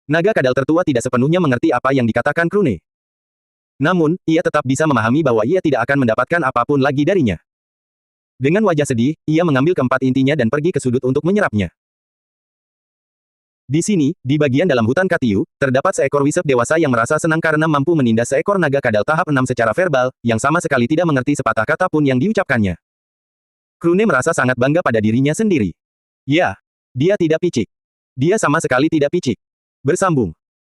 Naga kadal tertua tidak sepenuhnya mengerti apa yang dikatakan Krune. Namun, ia tetap bisa memahami bahwa ia tidak akan mendapatkan apapun lagi darinya. Dengan wajah sedih, ia mengambil keempat intinya dan pergi ke sudut untuk menyerapnya. Di sini, di bagian dalam hutan Katiu, terdapat seekor wisep dewasa yang merasa senang karena mampu menindas seekor naga kadal tahap 6 secara verbal, yang sama sekali tidak mengerti sepatah kata pun yang diucapkannya. Krune merasa sangat bangga pada dirinya sendiri. Ya, dia tidak picik. Dia sama sekali tidak picik. Bersambung.